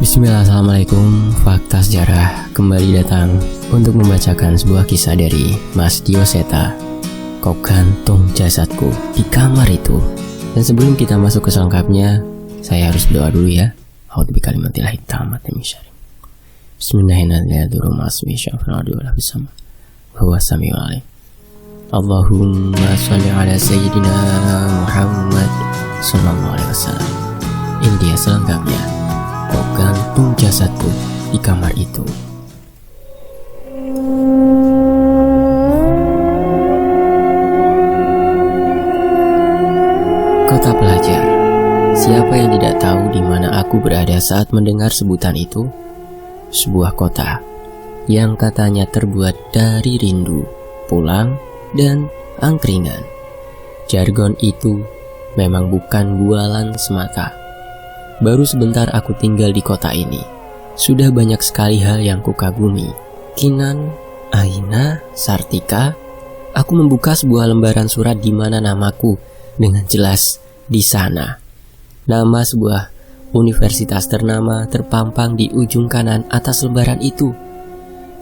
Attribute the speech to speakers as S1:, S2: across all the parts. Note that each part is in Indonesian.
S1: Bismillah, assalamualaikum. Fakta sejarah kembali datang untuk membacakan sebuah kisah dari Mas Dioseta. Kau gantung jasadku di kamar itu. Dan sebelum kita masuk ke selengkapnya, saya harus berdoa dulu ya. A'udzu bikalimatillahi tammati min syarri. Bismillahirrahmanirrahim. Huwa samiul alim. Allahumma shalli ala sayyidina Muhammad sallallahu alaihi wasallam. Ini dia selengkapnya. Kau gantung jasadku di kamar itu. Kota pelajar. Siapa yang tidak tahu di mana aku berada saat mendengar sebutan itu? Sebuah kota yang katanya terbuat dari rindu, pulang, dan angkringan. Jargon itu memang bukan bualan semata. Baru sebentar aku tinggal di kota ini, sudah banyak sekali hal yang kukagumi. Kinan, Aina, Sartika. Aku membuka sebuah lembaran surat di mana namaku dengan jelas di sana. Nama sebuah universitas ternama terpampang di ujung kanan atas lembaran itu.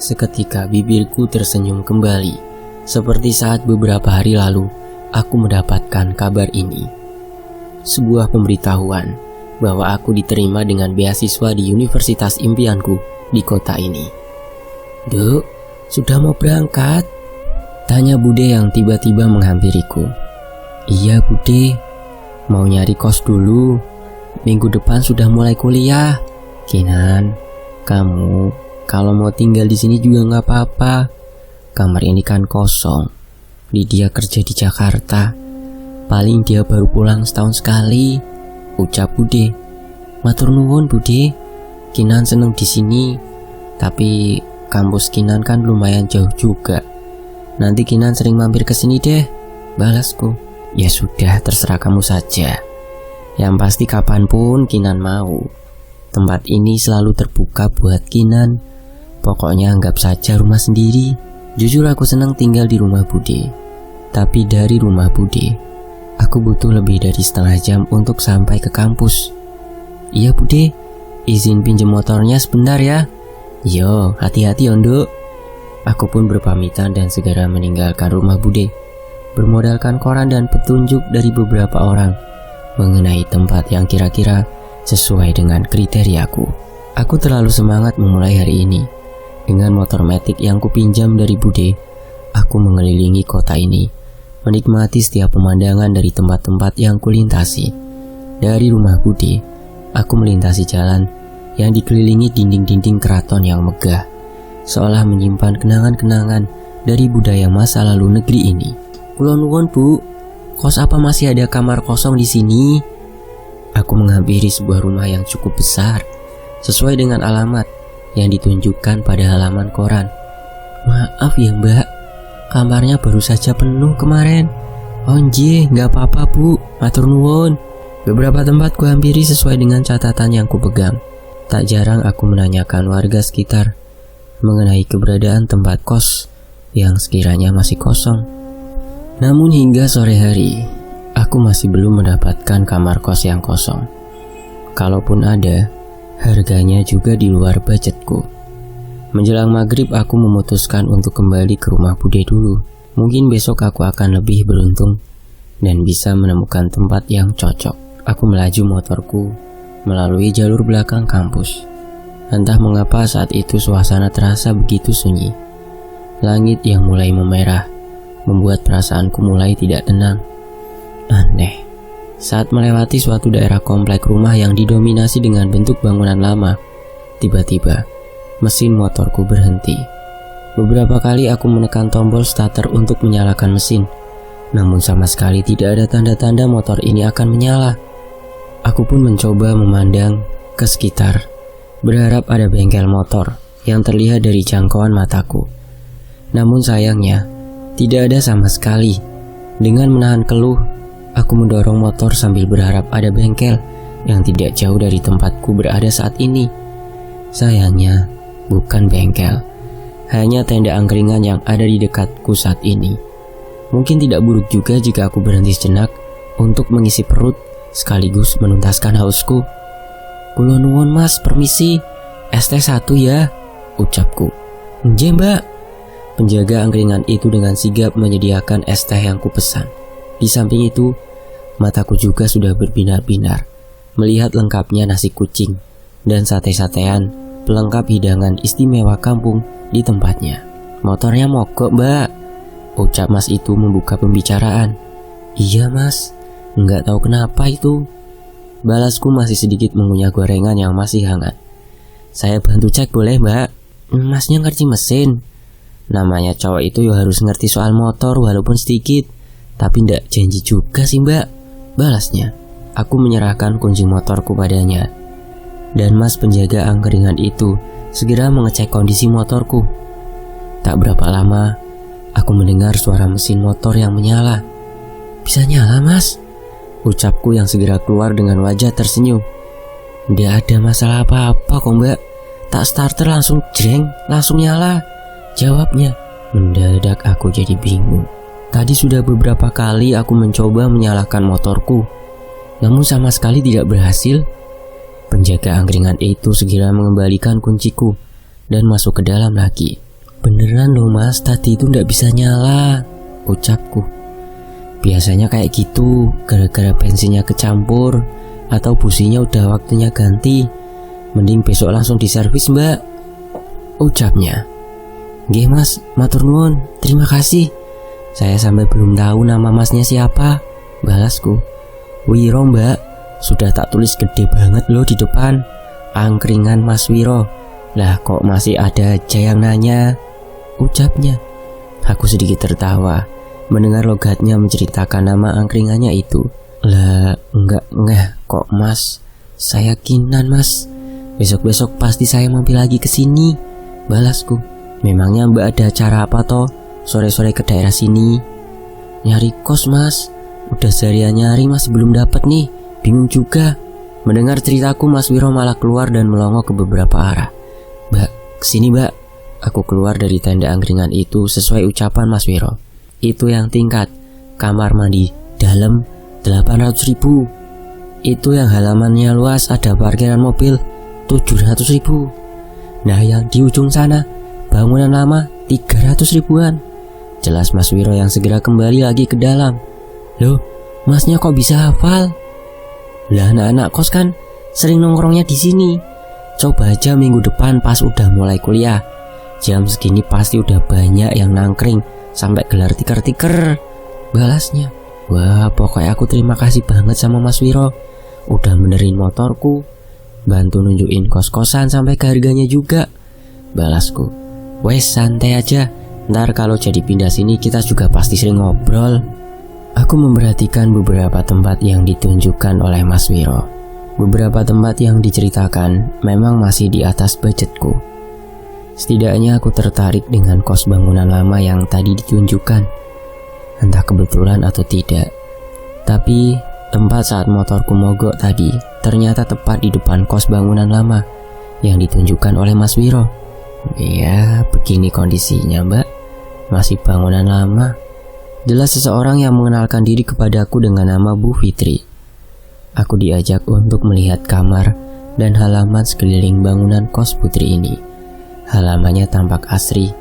S1: Seketika bibirku tersenyum kembali, seperti saat beberapa hari lalu aku mendapatkan kabar ini. Sebuah pemberitahuan bahwa aku diterima dengan beasiswa di universitas impianku di kota ini. "Duk, sudah mau berangkat?" tanya Bude yang tiba-tiba menghampiriku. "Iya Bude, mau nyari kos dulu. Minggu depan sudah mulai kuliah." "Kinan, kamu kalau mau tinggal di sini juga nggak apa-apa. Kamar ini kan kosong. Lydia kerja di Jakarta. Paling dia baru pulang setahun sekali," ucap Bude. "Matur nuwun Bude, Kinan seneng di sini. Tapi kampus Kinan kan lumayan jauh juga. Nanti Kinan sering mampir ke sini deh," balasku. "Ya sudah, terserah kamu saja. Yang pasti kapanpun Kinan mau. Tempat ini selalu terbuka buat Kinan. Pokoknya anggap saja rumah sendiri." Jujur aku senang tinggal di rumah Bude. Tapi dari rumah Bude, aku butuh lebih dari setengah jam untuk sampai ke kampus. "Iya Bude, izin pinjem motornya sebentar ya." "Yo, hati-hati Ondo." Aku pun berpamitan dan segera meninggalkan rumah Bude, bermodalkan koran dan petunjuk dari beberapa orang mengenai tempat yang kira-kira sesuai dengan kriteriaku. Aku terlalu semangat memulai hari ini. Dengan motor matic yang kupinjam dari Bude, aku mengelilingi kota ini, menikmati setiap pemandangan dari tempat-tempat yang kulintasi. Dari rumah Bude, aku melintasi jalan yang dikelilingi dinding-dinding keraton yang megah, seolah menyimpan kenangan-kenangan dari budaya masa lalu negeri ini. "Kula nuwun Bu, kos apa masih ada kamar kosong di sini?" Aku menghampiri sebuah rumah yang cukup besar, sesuai dengan alamat yang ditunjukkan pada halaman koran. "Maaf ya Mbak, kamarnya baru saja penuh kemarin." "Oh nggih, nggak apa-apa Bu, matur nuwun." Beberapa tempat ku hampiri sesuai dengan catatan yang ku pegang. Tak jarang aku menanyakan warga sekitar mengenai keberadaan tempat kos yang sekiranya masih kosong. Namun hingga sore hari, aku masih belum mendapatkan kamar kos yang kosong. Kalaupun ada, harganya juga di luar budgetku. Menjelang maghrib aku memutuskan untuk kembali ke rumah Bude dulu. Mungkin besok aku akan lebih beruntung dan bisa menemukan tempat yang cocok. Aku melaju motorku melalui jalur belakang kampus. Entah mengapa saat itu suasana terasa begitu sunyi. Langit yang mulai memerah membuat perasaanku mulai tidak tenang. Aneh. Saat melewati suatu daerah komplek rumah yang didominasi dengan bentuk bangunan lama, tiba-tiba mesin motorku berhenti. Beberapa kali aku menekan tombol starter untuk menyalakan mesin, namun sama sekali tidak ada tanda-tanda motor ini akan menyala. Aku pun mencoba memandang ke sekitar, berharap ada bengkel motor yang terlihat dari jangkauan mataku. Namun sayangnya, tidak ada sama sekali. Dengan menahan keluh, aku mendorong motor sambil berharap ada bengkel yang tidak jauh dari tempatku berada saat ini. Sayangnya, bukan bengkel, hanya tenda angkringan yang ada di dekatku saat ini. Mungkin tidak buruk juga jika aku berhenti sejenak untuk mengisi perut sekaligus menuntaskan hausku. Kula nuwun mas, permisi. Es teh 1 ya, ucapku. Nggih mbak. Penjaga angkringan itu dengan sigap menyediakan es teh yang kupesan. Di samping itu, mataku juga sudah berbinar-binar melihat lengkapnya nasi kucing dan sate-satean pelengkap hidangan istimewa kampung di tempatnya. Motornya mogok mbak, ucap mas itu membuka pembicaraan. Iya mas, nggak tahu kenapa itu. Balasku masih sedikit mengunyah gorengan yang masih hangat. Saya bantu cek boleh mbak? Masnya ngerti mesin. Namanya cowok itu ya harus ngerti soal motor walaupun sedikit. Tapi ndak janji juga sih mbak, balasnya. Aku menyerahkan kunci motorku padanya. Dan mas penjaga angkringan itu segera mengecek kondisi motorku. Tak berapa lama, aku mendengar suara mesin motor yang menyala. Bisa nyala mas, ucapku yang segera keluar dengan wajah tersenyum. Nggak ada masalah apa-apa kok mbak. Tak starter langsung jreng, langsung nyala, jawabnya. Mendadak aku jadi bingung. Tadi sudah beberapa kali aku mencoba menyalakan motorku, namun sama sekali tidak berhasil. Penjaga angkringan itu segera mengembalikan kunciku dan masuk ke dalam lagi. Beneran loh mas, tadi itu nggak bisa nyala, ucapku. Biasanya kayak gitu, gara-gara bensinnya kecampur atau businya udah waktunya ganti. Mending besok langsung diservis mbak, ucapnya. Nggih mas, matur nuwun, terima kasih. Saya sampai belum tahu nama masnya siapa, balasku. Wiro mbak, sudah tak tulis gede banget loh di depan, angkringan Mas Wiro. Lah kok masih ada aja yang nanya, ucapnya. Aku sedikit tertawa mendengar logatnya menceritakan nama angkringannya itu. Lah enggak kok mas, saya Kinan mas. Besok-besok pasti saya mampir lagi ke sini, balasku. Memangnya mbak ada acara apa toh sore-sore ke daerah sini? Nyari kos mas, udah seharian nyari masih belum dapat nih, bingung juga. Mendengar ceritaku, Mas Wiro malah keluar dan melongo ke beberapa arah. Mbak, kesini mbak. Aku keluar dari tenda angkringan itu sesuai ucapan Mas Wiro. Itu yang tingkat, kamar mandi dalam 800.000. Itu yang halamannya luas, ada parkiran mobil 700.000. Nah yang di ujung sana, bangunan lama 300.000-an. Jelas Mas Wiro yang segera kembali lagi ke dalam. Loh, masnya kok bisa hafal? Lah anak-anak kos kan sering nongkrongnya di sini. Coba aja minggu depan pas udah mulai kuliah, jam segini pasti udah banyak yang nangkring sampai gelar tiker-tiker, balasnya. Wah, pokoknya aku terima kasih banget sama Mas Wiro. Udah benerin motorku, bantu nunjukin kos-kosan sampai ke harganya juga, balasku. Wes santai aja, ntar kalau jadi pindah sini kita juga pasti sering ngobrol. Aku memperhatikan beberapa tempat yang ditunjukkan oleh Mas Wiro. Beberapa tempat yang diceritakan memang masih di atas budgetku. Setidaknya aku tertarik dengan kos bangunan lama yang tadi ditunjukkan. Entah kebetulan atau tidak, tapi tempat saat motorku mogok tadi ternyata tepat di depan kos bangunan lama yang ditunjukkan oleh Mas Wiro. Ya, begini kondisinya mbak, masih bangunan lama. Jelas seseorang yang mengenalkan diri kepadaku dengan nama Bu Fitri. Aku diajak untuk melihat kamar dan halaman sekeliling bangunan kos Putri ini. Halamannya tampak asri,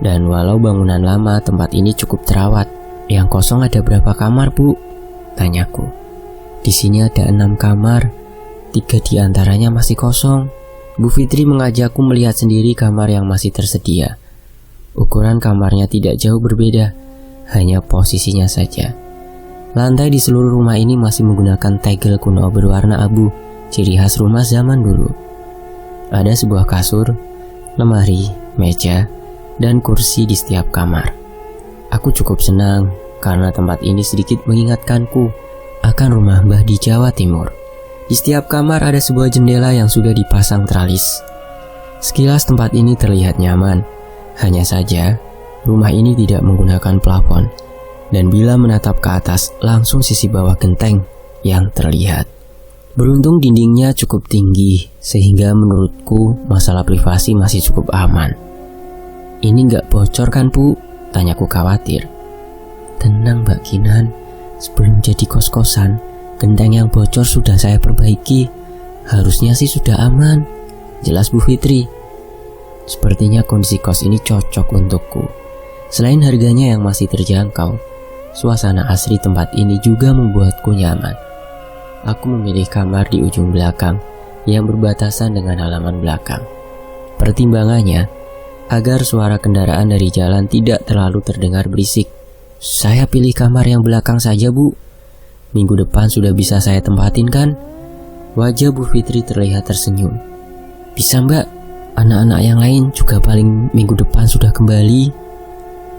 S1: dan walau bangunan lama, tempat ini cukup terawat. Yang kosong ada berapa kamar bu? Tanyaku. Di sini ada 6 kamar, 3 diantaranya masih kosong. Bu Fitri mengajakku melihat sendiri kamar yang masih tersedia. Ukuran kamarnya tidak jauh berbeda, hanya posisinya saja. Lantai di seluruh rumah ini masih menggunakan tegel kuno berwarna abu, ciri khas rumah zaman dulu. Ada sebuah kasur, lemari, meja, dan kursi di setiap kamar. Aku cukup senang karena tempat ini sedikit mengingatkanku akan rumah Mbah di Jawa Timur. Di setiap kamar ada sebuah jendela yang sudah dipasang teralis. Sekilas tempat ini terlihat nyaman, hanya saja rumah ini tidak menggunakan plafon, dan bila menatap ke atas langsung sisi bawah genteng yang terlihat. Beruntung dindingnya cukup tinggi sehingga menurutku masalah privasi masih cukup aman. Ini gak bocor kan bu? Tanyaku khawatir. Tenang Mbak Kinan, sebelum jadi kos-kosan, genteng yang bocor sudah saya perbaiki. Harusnya sih sudah aman, jelas Bu Fitri. Sepertinya kondisi kos ini cocok untukku. Selain harganya yang masih terjangkau, suasana asri tempat ini juga membuatku nyaman. Aku memilih kamar di ujung belakang yang berbatasan dengan halaman belakang. Pertimbangannya, agar suara kendaraan dari jalan tidak terlalu terdengar berisik. Saya pilih kamar yang belakang saja, Bu. Minggu depan sudah bisa saya tempatin kan? Wajah Bu Fitri terlihat tersenyum. Bisa, Mbak. Anak-anak yang lain juga paling minggu depan sudah kembali.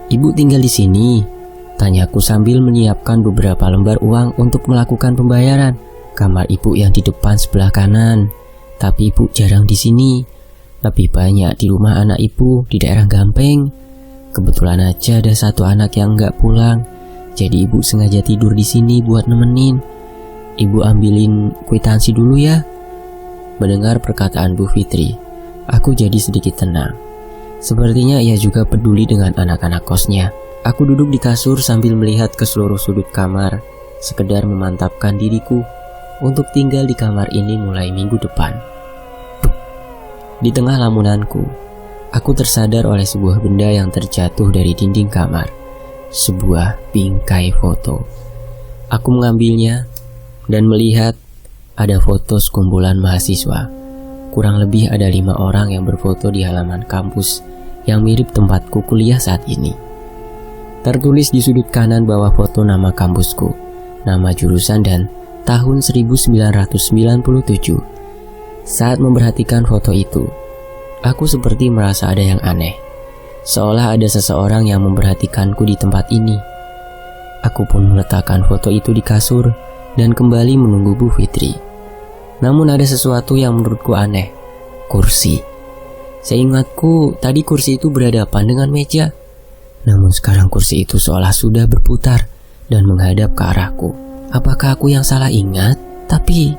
S1: Ibu tinggal di sini? Tanyaku sambil menyiapkan beberapa lembar uang untuk melakukan pembayaran. Kamar ibu yang di depan sebelah kanan. Tapi ibu jarang di sini. Lebih banyak di rumah anak ibu di daerah Gampeng. Kebetulan aja ada satu anak yang nggak pulang. Jadi ibu sengaja tidur di sini buat nemenin. Ibu ambilin kwitansi dulu ya. Mendengar perkataan Bu Fitri, aku jadi sedikit tenang. Sepertinya ia juga peduli dengan anak-anak kosnya. Aku duduk di kasur sambil melihat ke seluruh sudut kamar, sekedar memantapkan diriku untuk tinggal di kamar ini mulai minggu depan. Di tengah lamunanku, aku tersadar oleh sebuah benda yang terjatuh dari dinding kamar. Sebuah bingkai foto. Aku mengambilnya dan melihat ada foto sekumpulan mahasiswa. Kurang lebih ada 5 orang yang berfoto di halaman kampus yang mirip tempatku kuliah saat ini. Tertulis di sudut kanan bawah foto nama kampusku, nama jurusan dan tahun 1997. Saat memperhatikan foto itu, aku seperti merasa ada yang aneh. Seolah ada seseorang yang memperhatikanku di tempat ini. Aku pun meletakkan foto itu di kasur dan kembali menunggu Bu Fitri. Namun ada sesuatu yang menurutku aneh. Kursi. Seingatku tadi kursi itu berhadapan dengan meja. Namun sekarang kursi itu seolah sudah berputar dan menghadap ke arahku. Apakah aku yang salah ingat? Tapi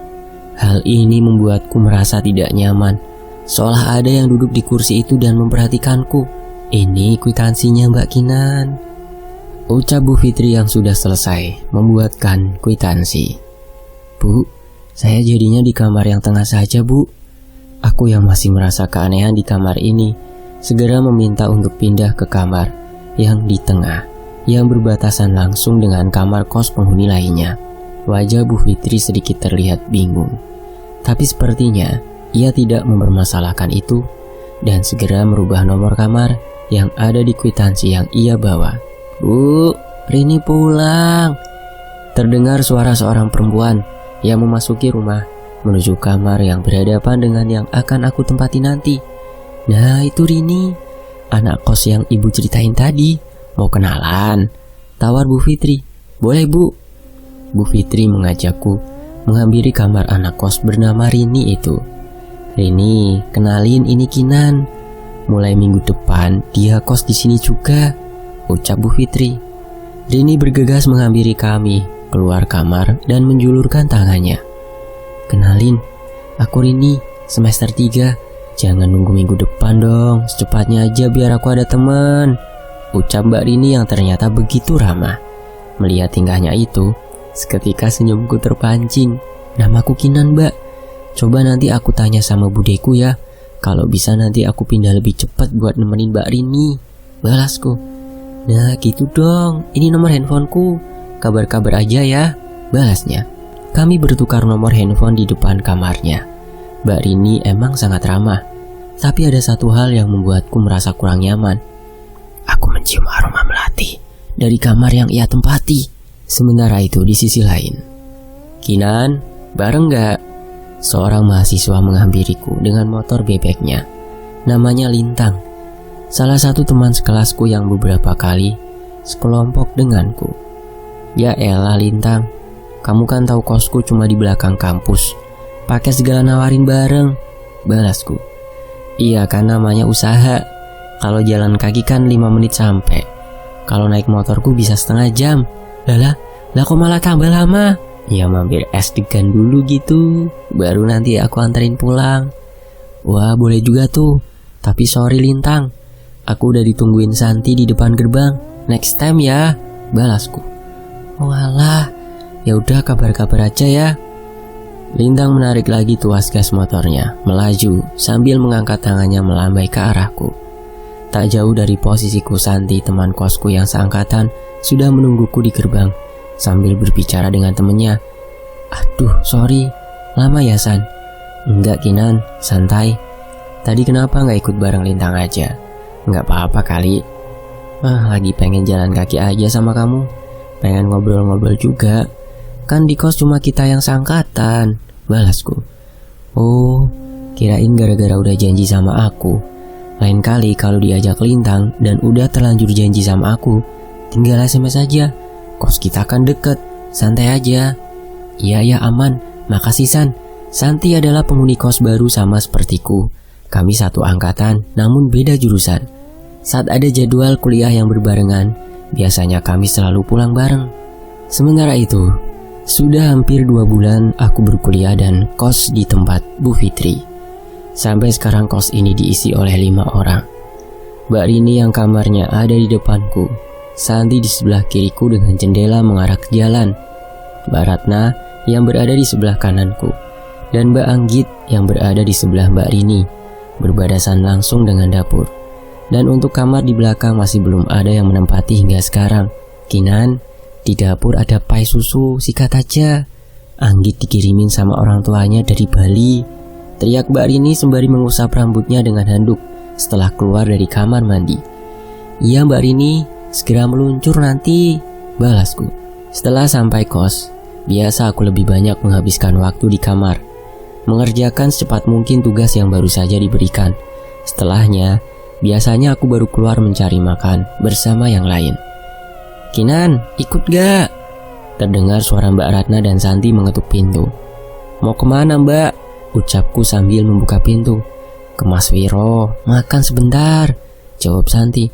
S1: hal ini membuatku merasa tidak nyaman. Seolah ada yang duduk di kursi itu dan memperhatikanku. Ini kwitansinya Mbak Kinan, ucap Bu Fitri yang sudah selesai membuatkan kwitansi. Bu, saya jadinya di kamar yang tengah saja, Bu. Aku yang masih merasa keanehan di kamar ini segera meminta untuk pindah ke kamar yang di tengah, yang berbatasan langsung dengan kamar kos penghuni lainnya. Wajah Bu Fitri sedikit terlihat bingung, tapi sepertinya ia tidak mempermasalahkan itu dan segera merubah nomor kamar yang ada di kwitansi yang ia bawa. Bu, Rini pulang. Terdengar suara seorang perempuan yang memasuki rumah menuju kamar yang berhadapan dengan yang akan aku tempati nanti. Nah, itu Rini, anak kos yang ibu ceritain tadi. Mau kenalan? Tawar Bu Fitri. Boleh, Bu. Bu Fitri mengajakku menghampiri kamar anak kos bernama Rini itu. Rini, kenalin ini Kinan. Mulai minggu depan dia kos di sini juga, ucap Bu Fitri. Rini bergegas menghampiri kami keluar kamar dan menjulurkan tangannya. Kenalin, aku Rini, semester 3. Jangan nunggu minggu depan dong, secepatnya aja biar aku ada teman, ucap Mbak Rini yang ternyata begitu ramah. Melihat tingkahnya itu, seketika senyumku terpancing. Namaku Kinan, Mbak. Coba nanti aku tanya sama budeku ya. Kalau bisa nanti aku pindah lebih cepat buat nemenin Mbak Rini, balasku. Nah gitu dong, ini nomor handphoneku. Kabar-kabar aja ya, balasnya. Kami bertukar nomor handphone di depan kamarnya. Mbak Rini emang sangat ramah, tapi ada satu hal yang membuatku merasa kurang nyaman. Aku mencium aroma melati dari kamar yang ia tempati. Sementara itu di sisi lain, Kinan, bareng gak? Seorang mahasiswa menghampiriku dengan motor bebeknya. Namanya Lintang, salah satu teman sekelasku yang beberapa kali sekelompok denganku. Ya elah Lintang, kamu kan tahu kosku cuma di belakang kampus. Pakai segala nawarin bareng, balasku. Iya kan namanya usaha. Kalau jalan kaki kan 5 menit sampai. Kalau naik motorku bisa setengah jam. Lah kok malah tambah lama? Ya mampir es degan dulu gitu, baru nanti aku anterin pulang. Wah boleh juga tuh. Tapi sorry Lintang, aku udah ditungguin Santi di depan gerbang. Next time ya, balasku. Walah, ya udah kabar-kabar aja ya. Lintang menarik lagi tuas gas motornya, melaju sambil mengangkat tangannya melambai ke arahku. Tak jauh dari posisiku, Santi, teman kosku yang seangkatan, sudah menungguku di gerbang sambil berbicara dengan temennya. Aduh, sorry, lama ya San? Enggak Kinan, santai. Tadi kenapa gak ikut bareng Lintang aja? Enggak apa-apa kali. Lagi pengen jalan kaki aja sama kamu. Pengen ngobrol-ngobrol juga. Kan di kos cuma kita yang seangkatan, balasku. Oh, kirain gara-gara udah janji sama aku. Lain kali kalau diajak Lintang dan udah terlanjur janji sama aku, tinggal SMS aja. Kos kita kan deket, santai aja. Iya aman, makasih San. Santi adalah penghuni kos baru sama sepertiku. Kami satu angkatan, namun beda jurusan. Saat ada jadwal kuliah yang berbarengan, biasanya kami selalu pulang bareng. Sementara itu, sudah hampir 2 bulan aku berkuliah dan kos di tempat Bu Fitri. Sampai sekarang kos ini diisi oleh 5 orang. Mbak Rini yang kamarnya ada di depanku, Santi di sebelah kiriku dengan jendela mengarah ke jalan, Mbak Ratna yang berada di sebelah kananku, dan Mbak Anggit yang berada di sebelah Mbak Rini, berbatasan langsung dengan dapur. Dan untuk kamar di belakang masih belum ada yang menempati hingga sekarang. Kinan, di dapur ada pai susu, sikat aja. Anggit dikirimin sama orang tuanya dari Bali, teriak Mbak Rini sembari mengusap rambutnya dengan handuk setelah keluar dari kamar mandi. Iya Mbak Rini, segera meluncur nanti, balasku. Setelah sampai kos, biasa aku lebih banyak menghabiskan waktu di kamar, mengerjakan secepat mungkin tugas yang baru saja diberikan. Setelahnya, biasanya aku baru keluar mencari makan bersama yang lain. Kinan, ikut gak? Terdengar suara Mbak Ratna dan Santi mengetuk pintu. Mau kemana Mbak? Ucapku sambil membuka pintu. Ke Mas Wiro, makan sebentar, jawab Santi.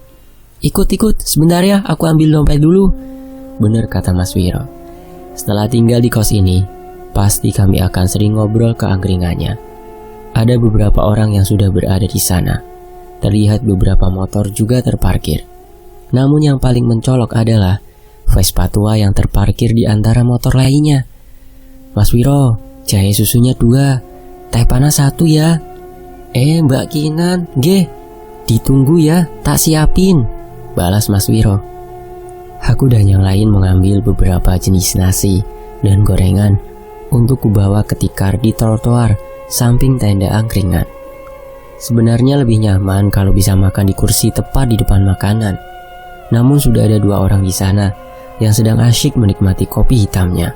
S1: Ikut, sebentar ya, aku ambil dompet dulu, bener kata Mas Wiro. Setelah tinggal di kos ini, pasti kami akan sering ngobrol ke angkringannya. Ada beberapa orang yang sudah berada di sana. Terlihat beberapa motor juga terparkir. Namun yang paling mencolok adalah Vespa tua yang terparkir di antara motor lainnya. Mas Wiro, jahe susunya 2, teh panas 1 ya. Mbak Kinan, ditunggu ya, tak siapin, balas Mas Wiro. Aku dan yang lain mengambil beberapa jenis nasi dan gorengan untuk kubawa ke tikar di trotoar samping tenda angkringan. Sebenarnya lebih nyaman kalau bisa makan di kursi tepat di depan makanan. Namun sudah ada 2 orang di sana yang sedang asyik menikmati kopi hitamnya.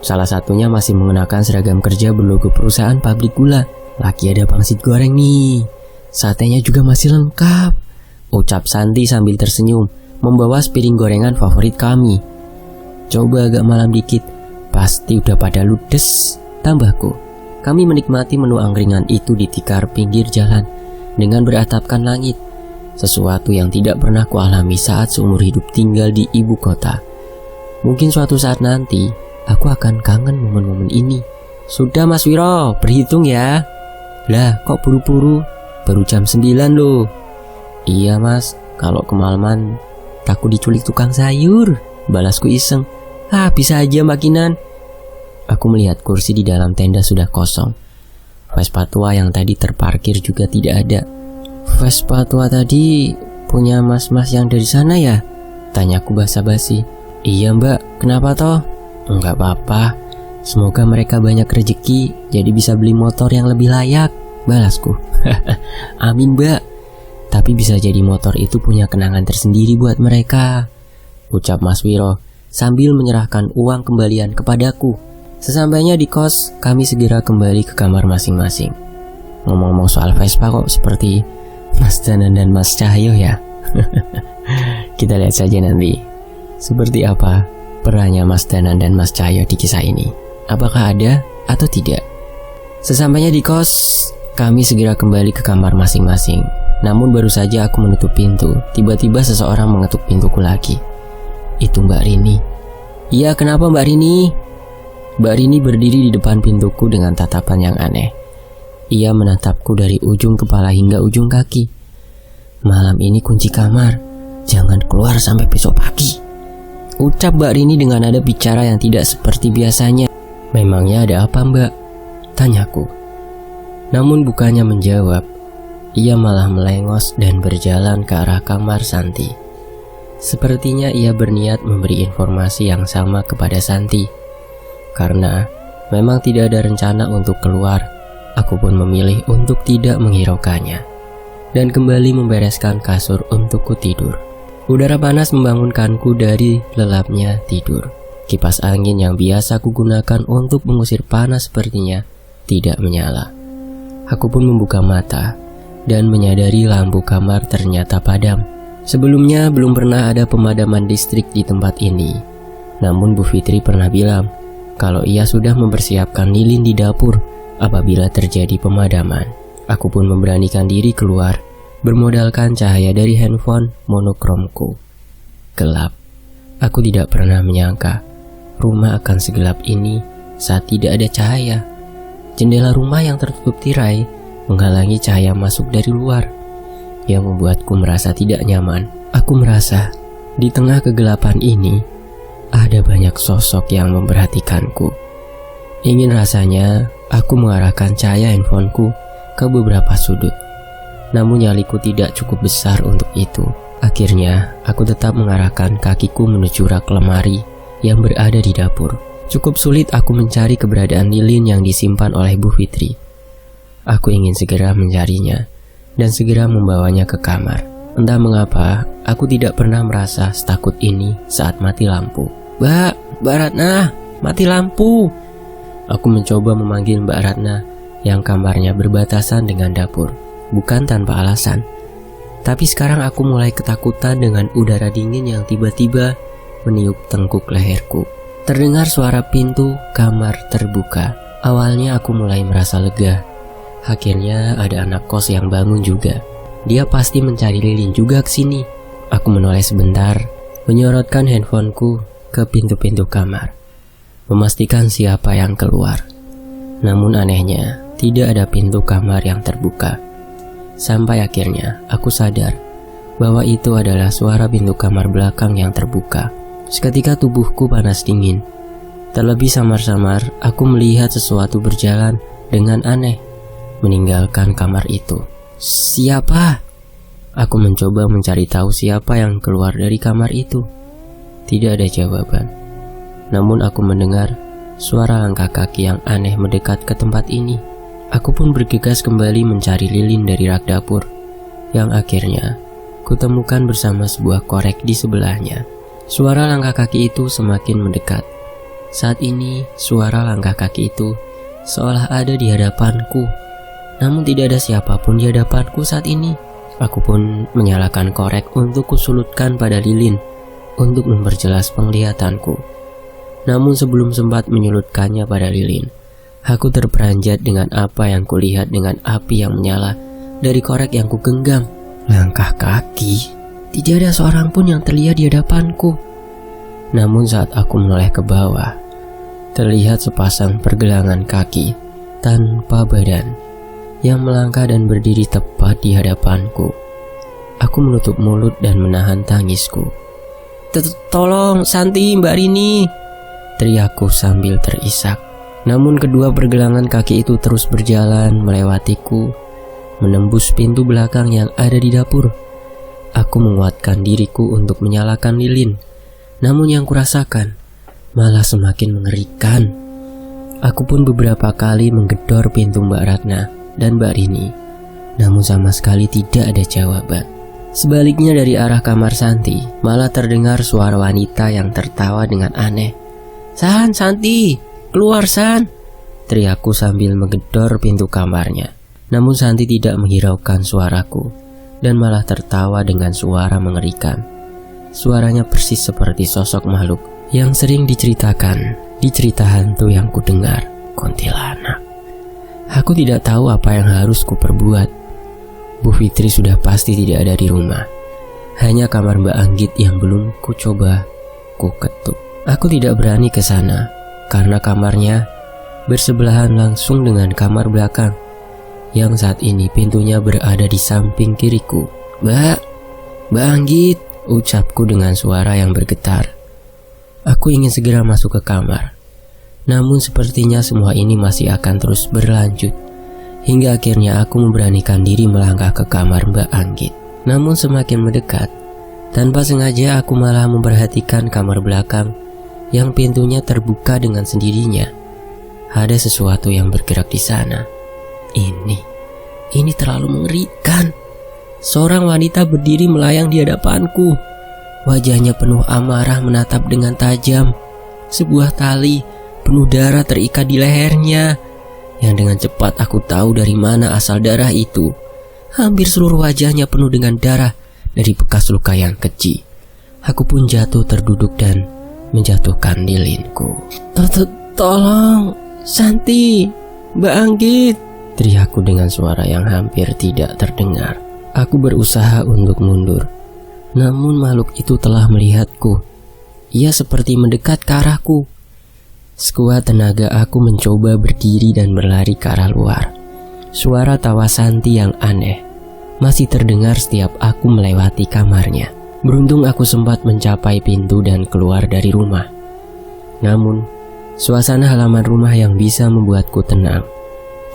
S1: Salah satunya masih mengenakan seragam kerja berlogo perusahaan pabrik gula. Lagi ada pangsit goreng nih, satenya juga masih lengkap, ucap Santi sambil tersenyum membawa sepiring gorengan favorit kami. Coba agak malam dikit, pasti udah pada ludes, tambahku. Kami menikmati menu angkringan itu di tikar pinggir jalan dengan beratapkan langit, sesuatu yang tidak pernah kualami saat seumur hidup tinggal di ibu kota. Mungkin suatu saat nanti aku akan kangen momen-momen ini. Sudah Mas Wiro, berhitung ya. Lah kok buru-buru, baru jam 9 loh. Iya Mas, kalau kemalaman takut diculik tukang sayur, balasku iseng. Bisa aja Mbak Kinan. Aku melihat kursi di dalam tenda sudah kosong. Vespa tua yang tadi terparkir juga tidak ada. Vespa tua tadi punya mas-mas yang dari sana ya? Tanyaku basa-basi. Iya Mbak, kenapa toh? Enggak apa-apa, semoga mereka banyak rezeki jadi bisa beli motor yang lebih layak, balasku. Amin Mbak, tapi bisa jadi motor itu punya kenangan tersendiri buat mereka, ucap Mas Wiro sambil menyerahkan uang kembalian kepadaku. Sesampainya di kos, kami segera kembali ke kamar masing-masing. Ngomong-ngomong soal Vespa kok seperti Mas Danan dan Mas Cahyo ya. Kita lihat saja nanti seperti apa perannya Mas Danan dan Mas Cahyo di kisah ini. Apakah ada atau tidak? Sesampainya di kos, kami segera kembali ke kamar masing-masing. Namun baru saja aku menutup pintu, tiba-tiba seseorang mengetuk pintuku lagi. Itu Mbak Rini. Iya, kenapa Mbak Rini? Mbak Rini berdiri di depan pintuku dengan tatapan yang aneh. Ia menatapku dari ujung kepala hingga ujung kaki. Malam ini kunci kamar, jangan keluar sampai besok pagi, ucap Mbak Rini dengan nada bicara yang tidak seperti biasanya. Memangnya ada apa Mbak? Tanyaku. Namun bukannya menjawab, ia malah melengos dan berjalan ke arah kamar Santi. Sepertinya ia berniat memberi informasi yang sama kepada Santi. Karena memang tidak ada rencana untuk keluar, aku pun memilih untuk tidak menghiraukannya dan kembali membereskan kasur untukku tidur. Udara panas membangunkanku dari lelapnya tidur. Kipas angin yang biasa kugunakan untuk mengusir panas sepertinya tidak menyala. Aku pun membuka mata dan menyadari lampu kamar ternyata padam. Sebelumnya belum pernah ada pemadaman listrik di tempat ini. Namun Bu Fitri pernah bilang kalau ia sudah mempersiapkan lilin di dapur apabila terjadi pemadaman. Aku pun memberanikan diri keluar bermodalkan cahaya dari handphone monokromku. Gelap. Aku tidak pernah menyangka rumah akan segelap ini saat tidak ada cahaya. Jendela rumah yang tertutup tirai menghalangi cahaya masuk dari luar, yang membuatku merasa tidak nyaman. Aku merasa di tengah kegelapan ini ada banyak sosok yang memperhatikanku. Ingin rasanya aku mengarahkan cahaya handphoneku ke beberapa sudut. Namun nyaliku tidak cukup besar untuk itu. Akhirnya aku tetap mengarahkan kakiku menuju rak lemari yang berada di dapur. Cukup sulit aku mencari keberadaan lilin yang disimpan oleh Bu Fitri. Aku ingin segera mencarinya dan segera membawanya ke kamar. Entah mengapa, aku tidak pernah merasa setakut ini saat mati lampu. Mbak Ratna, mati lampu. Aku mencoba memanggil Mbak Ratna yang kamarnya berbatasan dengan dapur. Bukan tanpa alasan. Tapi sekarang aku mulai ketakutan dengan udara dingin yang tiba-tiba meniup tengkuk leherku. Terdengar suara pintu kamar terbuka. Awalnya aku mulai merasa lega. Akhirnya ada anak kos yang bangun juga. Dia pasti mencari lilin juga ke sini. Aku menoleh sebentar, menyorotkan handphoneku ke pintu-pintu kamar, memastikan siapa yang keluar. Namun anehnya, tidak ada pintu kamar yang terbuka. Sampai akhirnya aku sadar bahwa itu adalah suara pintu kamar belakang yang terbuka. Seketika tubuhku panas dingin. Terlebih samar-samar aku melihat sesuatu berjalan dengan aneh meninggalkan kamar itu. Siapa? Aku mencoba mencari tahu siapa yang keluar dari kamar itu. Tidak ada jawaban. Namun aku mendengar suara langkah kaki yang aneh mendekat ke tempat ini. Aku pun bergegas kembali mencari lilin dari rak dapur, yang akhirnya kutemukan bersama sebuah korek di sebelahnya. Suara langkah kaki itu semakin mendekat. Saat ini suara langkah kaki itu seolah ada di hadapanku. Namun tidak ada siapapun di hadapanku saat ini. Aku pun menyalakan korek untuk kusulutkan pada lilin untuk memperjelas penglihatanku. Namun sebelum sempat menyulutkannya pada lilin, aku terperanjat dengan apa yang kulihat dengan api yang menyala dari korek yang kugenggam. Langkah kaki. Tidak ada seorang pun yang terlihat di hadapanku. Namun saat aku menoleh ke bawah, terlihat sepasang pergelangan kaki tanpa badan yang melangkah dan berdiri tepat di hadapanku. Aku menutup mulut dan menahan tangisku. Tolong Santi, Mbak Rini, teriakku sambil terisak. Namun kedua pergelangan kaki itu terus berjalan melewatiku, menembus pintu belakang yang ada di dapur. Aku menguatkan diriku untuk menyalakan lilin. Namun yang kurasakan malah semakin mengerikan. Aku pun beberapa kali menggedor pintu Mbak Ratna dan Mbak Rini. Namun sama sekali tidak ada jawaban. Sebaliknya dari arah kamar Santi, malah terdengar suara wanita yang tertawa dengan aneh. Santi, keluar San, teriakku sambil menggedor pintu kamarnya. Namun Santi tidak menghiraukan suaraku dan malah tertawa dengan suara mengerikan. Suaranya persis seperti sosok makhluk yang sering diceritakan di cerita hantu yang kudengar, kuntilanak. Aku tidak tahu apa yang harus kuperbuat. Bu Fitri sudah pasti tidak ada di rumah. Hanya kamar Mbak Anggit yang belum kucoba kuketuk. Aku tidak berani ke sana karena kamarnya bersebelahan langsung dengan kamar belakang yang saat ini pintunya berada di samping kiriku. Mbak Anggit, ucapku dengan suara yang bergetar. Aku ingin segera masuk ke kamar. Namun sepertinya semua ini masih akan terus berlanjut, hingga akhirnya aku memberanikan diri melangkah ke kamar Mbak Anggit. Namun semakin mendekat, tanpa sengaja aku malah memperhatikan kamar belakang yang pintunya terbuka dengan sendirinya. Ada sesuatu yang bergerak di sana. Ini terlalu mengerikan. Seorang wanita berdiri melayang di hadapanku. Wajahnya penuh amarah menatap dengan tajam. Sebuah tali penuh darah terikat di lehernya, yang dengan cepat aku tahu dari mana asal darah itu. Hampir seluruh wajahnya penuh dengan darah dari bekas luka yang keji. Aku pun jatuh terduduk dan menjatuhkan lilinku. Tolong, Santi, Mbak Anggit, teriakku dengan suara yang hampir tidak terdengar. Aku berusaha untuk mundur, namun makhluk itu telah melihatku. Ia seperti mendekat ke arahku. Sekuat tenaga aku mencoba berdiri dan berlari ke arah luar. Suara tawa Santi yang aneh masih terdengar setiap aku melewati kamarnya. Beruntung aku sempat mencapai pintu dan keluar dari rumah. Namun, suasana halaman rumah yang bisa membuatku tenang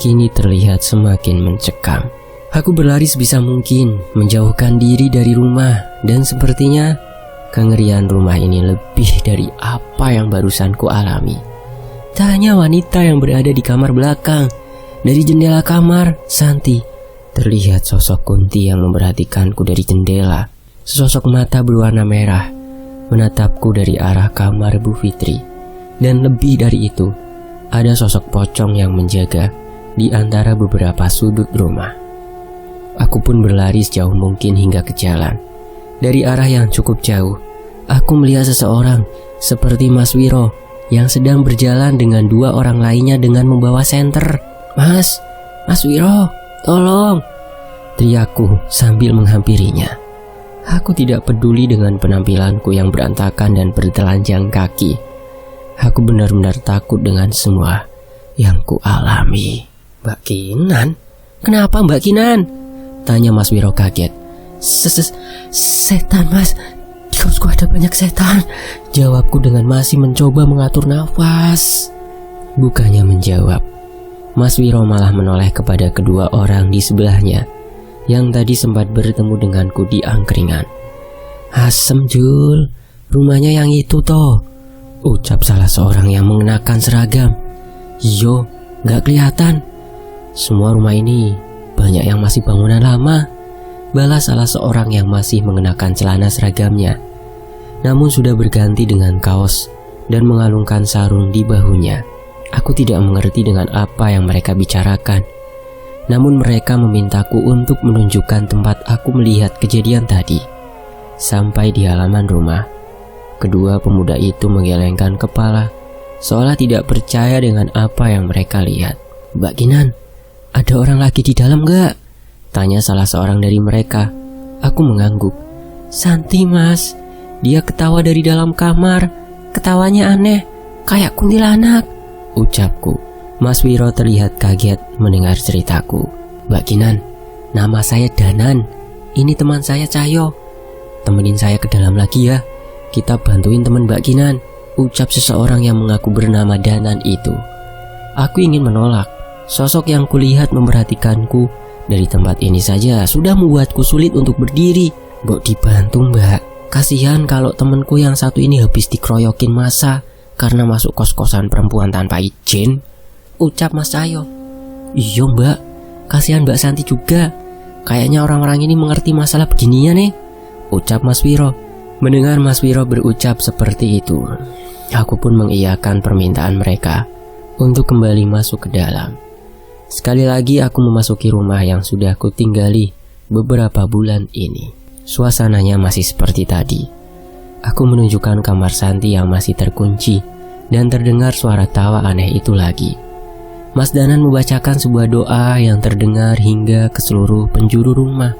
S1: kini terlihat semakin mencekam. Aku berlari sebisa mungkin menjauhkan diri dari rumah, dan sepertinya kengerian rumah ini lebih dari apa yang barusan ku alami. Tak hanya wanita yang berada di kamar belakang, dari jendela kamar Santi terlihat sosok Kunti yang memperhatikanku dari jendela. Sesosok mata berwarna merah menatapku dari arah kamar Bu Fitri, dan lebih dari itu, ada sosok pocong yang menjaga di antara beberapa sudut rumah. Aku pun berlari sejauh mungkin hingga ke jalan. Dari arah yang cukup jauh, aku melihat seseorang seperti Mas Wiro yang sedang berjalan dengan dua orang lainnya dengan membawa senter. Mas Wiro, tolong!" teriakku sambil menghampirinya. Aku tidak peduli dengan penampilanku yang berantakan dan bertelanjang kaki. Aku benar-benar takut dengan semua yang ku alami. "Mbak Kinan? Kenapa Mbak Kinan?" tanya Mas Wiro kaget. Setan Mas, di kosku ada banyak setan," jawabku dengan masih mencoba mengatur nafas. Bukannya menjawab, Mas Wiro malah menoleh kepada kedua orang di sebelahnya yang tadi sempat bertemu denganku di angkringan. "Asem Jul, rumahnya yang itu toh," ucap salah seorang yang mengenakan seragam. "Iyo, gak kelihatan. Semua rumah ini banyak yang masih bangunan lama," balas salah seorang yang masih mengenakan celana seragamnya, namun sudah berganti dengan kaos dan mengalungkan sarung di bahunya. Aku tidak mengerti dengan apa yang mereka bicarakan, namun mereka memintaku untuk menunjukkan tempat aku melihat kejadian tadi. Sampai di halaman rumah, kedua pemuda itu menggelengkan kepala, seolah tidak percaya dengan apa yang mereka lihat. "Mbak Kinan, ada orang lagi di dalam gak?" tanya salah seorang dari mereka. Aku mengangguk. "Santi Mas, dia ketawa dari dalam kamar. Ketawanya aneh, kayak kuntilanak," ucapku. Mas Wiro terlihat kaget mendengar ceritaku. "Mbak Kinan, nama saya Danan. Ini teman saya Cahyo. Temenin saya ke dalam lagi ya. Kita bantuin teman Mbak Kinan," ucap seseorang yang mengaku bernama Danan itu. Aku ingin menolak. Sosok yang kulihat memperhatikanku dari tempat ini saja sudah membuatku sulit untuk berdiri. "Mbok dibantu Mbak. Kasihan kalau temanku yang satu ini habis dikeroyokin massa karena masuk kos-kosan perempuan tanpa izin," ucap Mas Cahyo. "Iya Mbak, kasihan Mbak Santi juga. Kayaknya orang-orang ini mengerti masalah beginian nih," ucap Mas Wiro. Mendengar Mas Wiro berucap seperti itu, aku pun mengiyakan permintaan mereka untuk kembali masuk ke dalam. Sekali lagi aku memasuki rumah yang sudah kutinggali beberapa bulan ini. Suasananya masih seperti tadi. Aku menunjukkan kamar Santi yang masih terkunci, dan terdengar suara tawa aneh itu lagi. Mas Danan membacakan sebuah doa yang terdengar hingga ke seluruh penjuru rumah.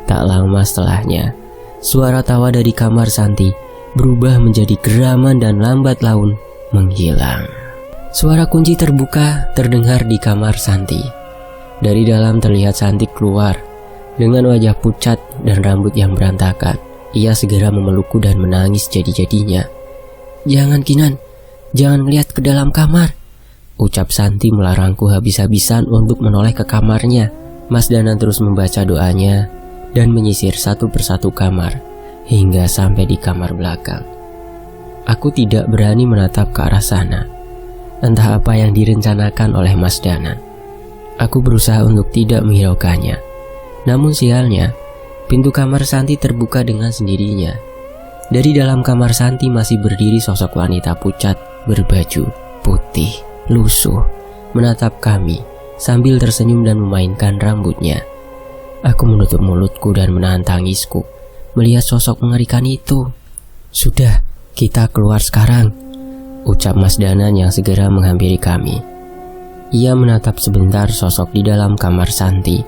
S1: Tak lama setelahnya, suara tawa dari kamar Santi berubah menjadi geraman dan lambat laun menghilang. Suara kunci terbuka terdengar di kamar Santi. Dari dalam terlihat Santi keluar dengan wajah pucat dan rambut yang berantakan. Ia segera memelukku dan menangis jadi-jadinya. "Jangan Kinan, Jangan lihat ke dalam kamar, ucap Santi melarangku habis-habisan untuk menoleh ke kamarnya. Mas Danan terus membaca doanya dan menyisir satu persatu kamar hingga sampai di kamar belakang. Aku tidak berani menatap ke arah sana. Entah apa yang direncanakan oleh Mas Danan. Aku berusaha untuk tidak menghiraukannya. Namun sialnya, pintu kamar Santi terbuka dengan sendirinya. Dari dalam kamar Santi masih berdiri sosok wanita pucat berbaju putih lusuh, menatap kami sambil tersenyum dan memainkan rambutnya. Aku menutup mulutku dan menahan tangisku melihat sosok mengerikan itu. Sudah, kita keluar sekarang, ucap Mas Danan yang segera menghampiri kami. Ia menatap sebentar sosok di dalam kamar Santi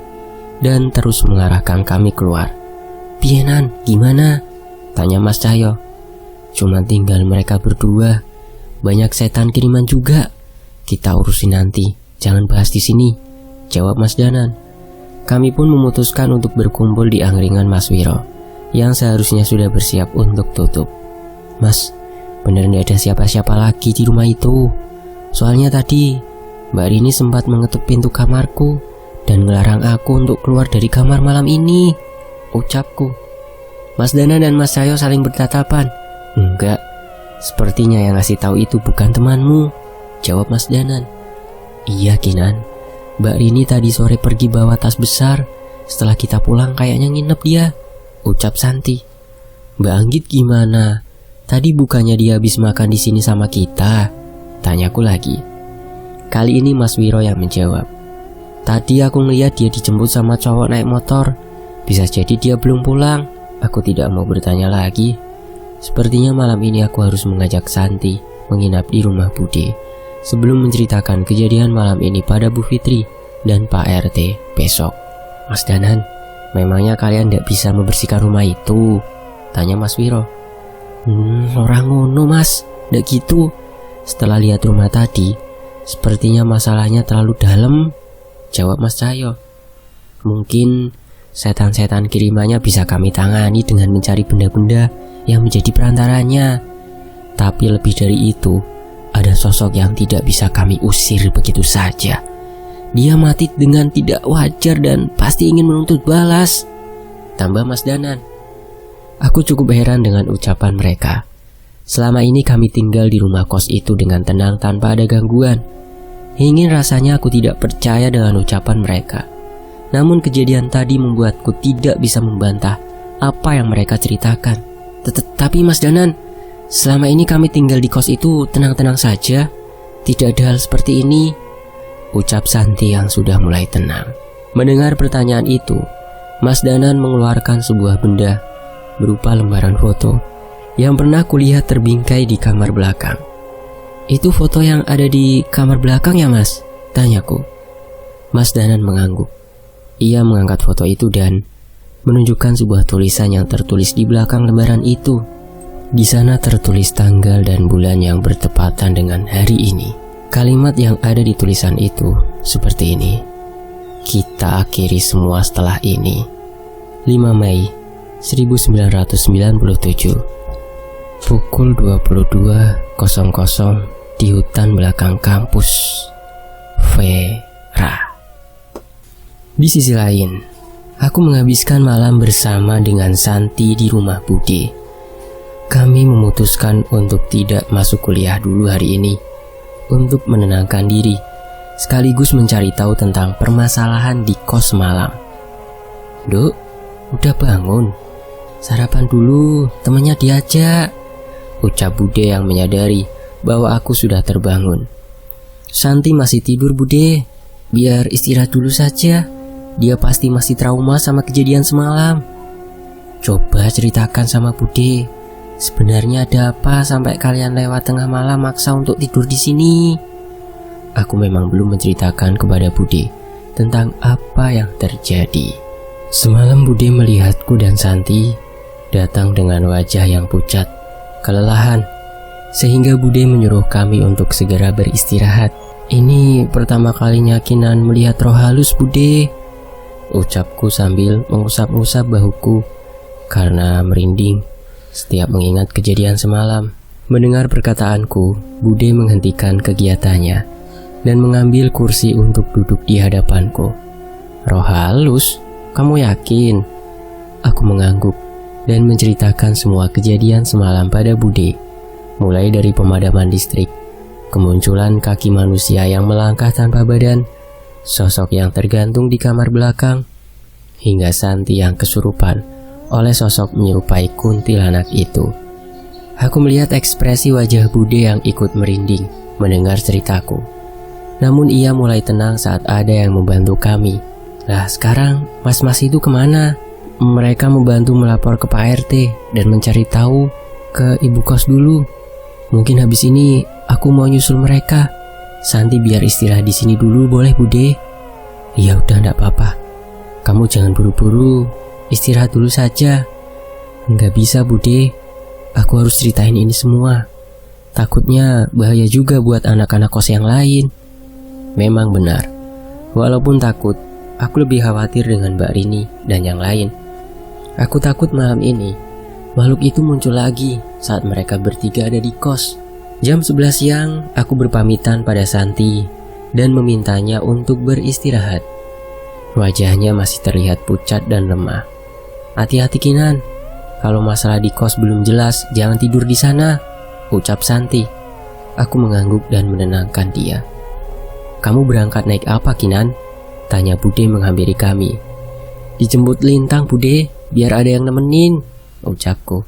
S1: dan terus mengarahkan kami keluar. "Piye Nan, gimana?" tanya Mas Cahyo. "Cuma tinggal mereka berdua. Banyak setan kiriman juga. Kita urusin nanti, jangan bahas di sini," jawab Mas Danan. Kami pun memutuskan untuk berkumpul di angkringan Mas Wiro yang seharusnya sudah bersiap untuk tutup. "Mas, bener gak ada siapa-siapa lagi di rumah itu? Soalnya tadi Mbak Rini sempat mengetuk pintu kamarku dan melarang aku untuk keluar dari kamar malam ini," ucapku. Mas Danan dan Mas Cahyo saling bertatapan. "Enggak, sepertinya yang ngasih tahu itu bukan temanmu," jawab Mas Danan. "Iya Kinan, Mbak Rini tadi sore pergi bawa tas besar. Setelah kita pulang kayaknya nginep dia," ucap Santi. "Mbak Anggit gimana? Tadi bukannya dia habis makan di sini sama kita?" tanyaku lagi. Kali ini Mas Wiro yang menjawab. "Tadi aku ngeliat dia dijemput sama cowok naik motor. Bisa jadi dia belum pulang." Aku tidak mau bertanya lagi. Sepertinya malam ini aku harus mengajak Santi menginap di rumah Bude sebelum menceritakan kejadian malam ini pada Bu Fitri dan Pak RT besok. "Mas Danan, memangnya kalian tidak bisa membersihkan rumah itu?" tanya Mas Wiro. Orang ngono mas, ndak gitu. Setelah lihat rumah tadi, sepertinya masalahnya terlalu dalam," jawab Mas Cahyo. "Mungkin setan-setan kirimannya bisa kami tangani dengan mencari benda-benda yang menjadi perantaranya. Tapi lebih dari itu, ada sosok yang tidak bisa kami usir begitu saja. Dia mati dengan tidak wajar dan pasti ingin menuntut balas," tambah Mas Danan. Aku cukup heran dengan ucapan mereka. Selama ini kami tinggal di rumah kos itu dengan tenang tanpa ada gangguan. Ingin rasanya aku tidak percaya dengan ucapan mereka. Namun kejadian tadi membuatku tidak bisa membantah apa yang mereka ceritakan. "Tapi Mas Danan, selama ini kami tinggal di kos itu tenang-tenang saja. Tidak ada hal seperti ini," ucap Santi yang sudah mulai tenang. Mendengar pertanyaan itu, Mas Danan mengeluarkan sebuah benda berupa lembaran foto yang pernah kulihat terbingkai di kamar belakang. "Itu foto yang ada di kamar belakang ya Mas?" tanyaku. Mas Danan mengangguk. Ia mengangkat foto itu dan menunjukkan sebuah tulisan yang tertulis di belakang lembaran itu. Di sana tertulis tanggal dan bulan yang bertepatan dengan hari ini. Kalimat yang ada di tulisan itu seperti ini: "Kita akhiri semua setelah ini. 5 Mei 1997 pukul 22.00 di hutan belakang kampus. Vera." Di sisi lain, aku menghabiskan malam bersama dengan Santi di rumah Bude. Kami memutuskan untuk tidak masuk kuliah dulu hari ini untuk menenangkan diri, sekaligus mencari tahu tentang permasalahan di kos semalam. "Duk, udah bangun? Sarapan dulu, temennya diajak," ucap Bude yang menyadari bahwa aku sudah terbangun. "Santi masih tidur Bude, biar istirahat dulu saja. Dia pasti masih trauma sama kejadian semalam." "Coba ceritakan sama Bude, sebenarnya ada apa sampai kalian lewat tengah malam maksa untuk tidur di sini?" Aku memang belum menceritakan kepada Bude tentang apa yang terjadi. Semalam Bude melihatku dan Santi datang dengan wajah yang pucat, kelelahan, sehingga Bude menyuruh kami untuk segera beristirahat. "Ini pertama kalinya Kinan melihat roh halus Bude," ucapku sambil mengusap-usap bahuku karena merinding setiap mengingat kejadian semalam. Mendengar perkataanku, Bude menghentikan kegiatannya dan mengambil kursi untuk duduk di hadapanku. Roh halus, kamu yakin? Aku mengangguk dan menceritakan semua kejadian semalam pada Bude. Mulai dari pemadaman listrik, kemunculan kaki manusia yang melangkah tanpa badan, sosok yang tergantung di kamar belakang, hingga Santi yang kesurupan oleh sosok menyerupai kuntilanak itu. Aku melihat ekspresi wajah Bude yang ikut merinding mendengar ceritaku. Namun ia mulai tenang saat ada yang membantu kami. Lah sekarang mas-mas itu kemana? Mereka membantu melapor ke Pak RT dan mencari tahu ke ibu kos dulu. Mungkin habis ini aku mau nyusul mereka. Santi biar istirahat di sini dulu, boleh Bude? Ya udah, enggak apa-apa. Kamu jangan buru-buru, istirahat dulu saja. Enggak bisa Bude, aku harus ceritain ini semua. Takutnya bahaya juga buat anak-anak kos yang lain. Memang benar. Walaupun takut, aku lebih khawatir dengan Mbak Rini dan yang lain. Aku takut malam ini makhluk itu muncul lagi saat mereka bertiga ada di kos. Jam 11 siang, aku berpamitan pada Santi dan memintanya untuk beristirahat. Wajahnya masih terlihat pucat dan lemah. Hati-hati Kinan, kalau masalah di kos belum jelas, jangan tidur di sana, ucap Santi. Aku mengangguk dan menenangkan dia. Kamu berangkat naik apa Kinan? Tanya Bude menghampiri kami. Dijemput Lintang Bude, biar ada yang nemenin, ucapku.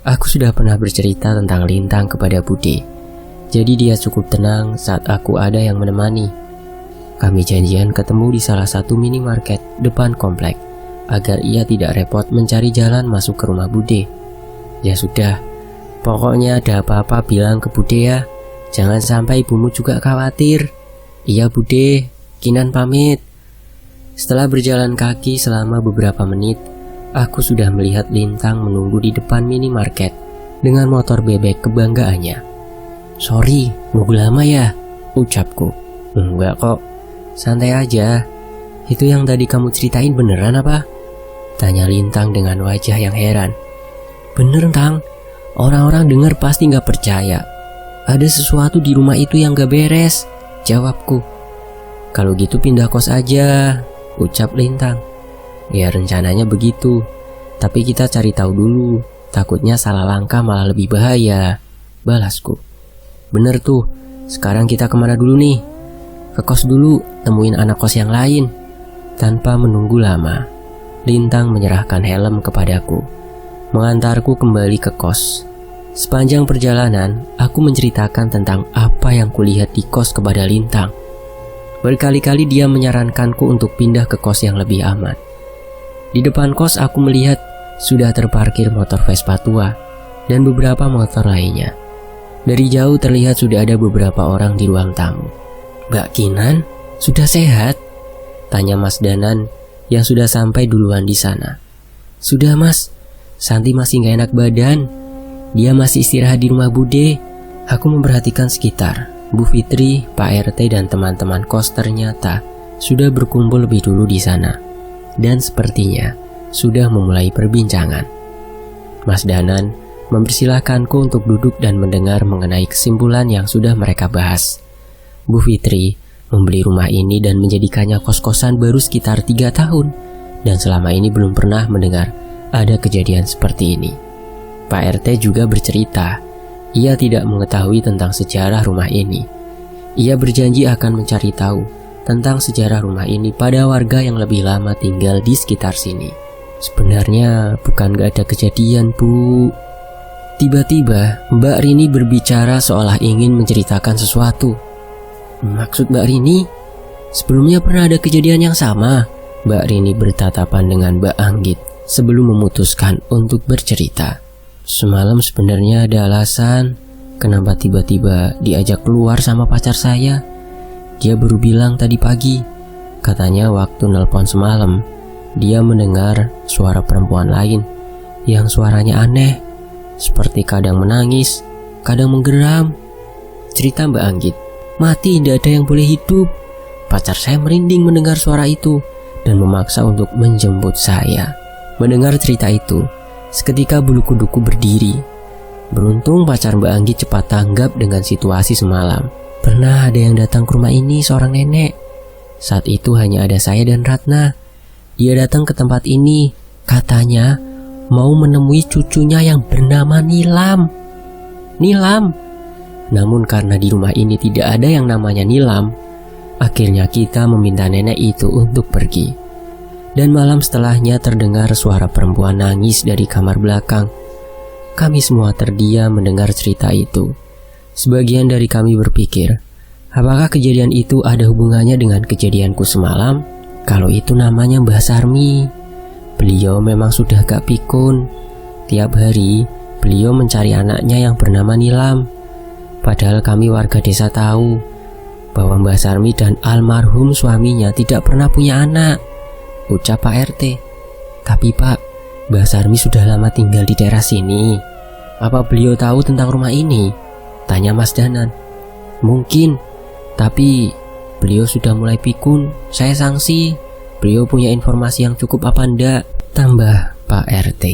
S1: Aku sudah pernah bercerita tentang Lintang kepada Bude, jadi dia cukup tenang saat aku ada yang menemani. Kami janjian ketemu di salah satu minimarket depan komplek, agar ia tidak repot mencari jalan masuk ke rumah Bude. Ya sudah, pokoknya ada apa-apa bilang ke Bude ya, jangan sampai ibumu juga khawatir. Iya Bude, Kinan pamit. Setelah berjalan kaki selama beberapa menit, aku sudah melihat Lintang menunggu di depan minimarket dengan motor bebek kebanggaannya. Sorry, nunggu lama ya, ucapku. Enggak kok, santai aja. Itu yang tadi kamu ceritain beneran apa? Tanya Lintang dengan wajah yang heran. Bener Tang, orang-orang denger pasti gak percaya. Ada sesuatu di rumah itu yang gak beres, jawabku. Kalau gitu pindah kos aja, ucap Lintang. Ya rencananya begitu, tapi kita cari tahu dulu, takutnya salah langkah malah lebih bahaya, balasku. Bener tuh, sekarang kita kemana dulu nih? Ke kos dulu, temuin anak kos yang lain. Tanpa menunggu lama, Lintang menyerahkan helm kepadaku, mengantarku kembali ke kos. Sepanjang perjalanan, aku menceritakan tentang apa yang kulihat di kos kepada Lintang. Berkali-kali dia menyarankanku untuk pindah ke kos yang lebih aman. Di depan kos aku melihat sudah terparkir motor Vespa tua dan beberapa motor lainnya. Dari jauh terlihat sudah ada beberapa orang di ruang tamu. Mbak Kinan, sudah sehat? Tanya Mas Danan yang sudah sampai duluan di sana. Sudah Mas, Santi masih gak enak badan. Dia masih istirahat di rumah Bude. Aku memperhatikan sekitar. Bu Fitri, Pak RT dan teman-teman kos ternyata sudah berkumpul lebih dulu di sana. Dan sepertinya sudah memulai perbincangan. Mas Danan mempersilahkanku untuk duduk dan mendengar mengenai kesimpulan yang sudah mereka bahas. Bu Fitri membeli rumah ini dan menjadikannya kos-kosan baru sekitar 3 tahun. Dan selama ini belum pernah mendengar ada kejadian seperti ini. Pak RT juga bercerita, ia tidak mengetahui tentang sejarah rumah ini. Ia berjanji akan mencari tahu tentang sejarah rumah ini pada warga yang lebih lama tinggal di sekitar sini. Sebenarnya bukan gak ada kejadian Bu. Tiba-tiba Mbak Rini berbicara seolah ingin menceritakan sesuatu. Maksud Mbak Rini? Sebelumnya pernah ada kejadian yang sama? Mbak Rini bertatapan dengan Mbak Anggit sebelum memutuskan untuk bercerita. Semalam sebenarnya ada alasan kenapa tiba-tiba diajak keluar sama pacar saya. Dia baru bilang tadi pagi, katanya waktu nelpon semalam dia mendengar suara perempuan lain yang suaranya aneh, seperti kadang menangis, kadang menggeram. Cerita Mbak Anggit, mati tidak ada yang boleh hidup. Pacar saya merinding mendengar suara itu dan memaksa untuk menjemput saya. Mendengar cerita itu, seketika bulu kuduku berdiri. Beruntung pacar Mbak Anggi cepat tanggap dengan situasi semalam. Pernah ada yang datang ke rumah ini, seorang nenek. Saat itu hanya ada saya dan Ratna. Dia datang ke tempat ini, katanya mau menemui cucunya yang bernama Nilam. Nilam. Namun karena di rumah ini tidak ada yang namanya Nilam, akhirnya kita meminta nenek itu untuk pergi. Dan malam setelahnya terdengar suara perempuan nangis dari kamar belakang. Kami semua terdiam mendengar cerita itu. Sebagian dari kami berpikir, apakah kejadian itu ada hubungannya dengan kejadianku semalam? Kalau itu namanya Mbah Sarmi. Beliau memang sudah gak pikun. Tiap hari beliau mencari anaknya yang bernama Nilam. Padahal kami warga desa tahu bahwa Mbah Sarmi dan almarhum suaminya tidak pernah punya anak, ucap Pak RT. Tapi Pak, Mbah Sarmi sudah lama tinggal di daerah sini. Apa beliau tahu tentang rumah ini? Tanya Mas Danan. Mungkin, tapi beliau sudah mulai pikun. Saya sanksi. Beliau punya informasi yang cukup apa ndak? Tambah Pak RT.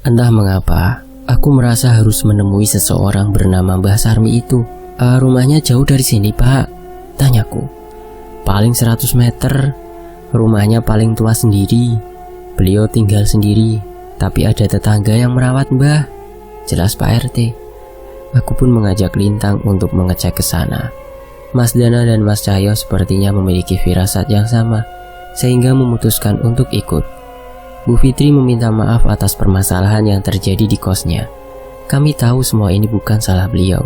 S1: Entah mengapa, aku merasa harus menemui seseorang bernama Mbah Sarmi itu. Rumahnya jauh dari sini, Pak? Tanyaku. Paling 100 meter. Rumahnya paling tua sendiri. Beliau tinggal sendiri, tapi ada tetangga yang merawat Mbah, jelas Pak RT. Aku pun mengajak Lintang untuk mengecek ke sana. Mas Dana dan Mas Cahyo sepertinya memiliki firasat yang sama, sehingga memutuskan untuk ikut. Bu Fitri meminta maaf atas permasalahan yang terjadi di kosnya. Kami tahu semua ini bukan salah beliau,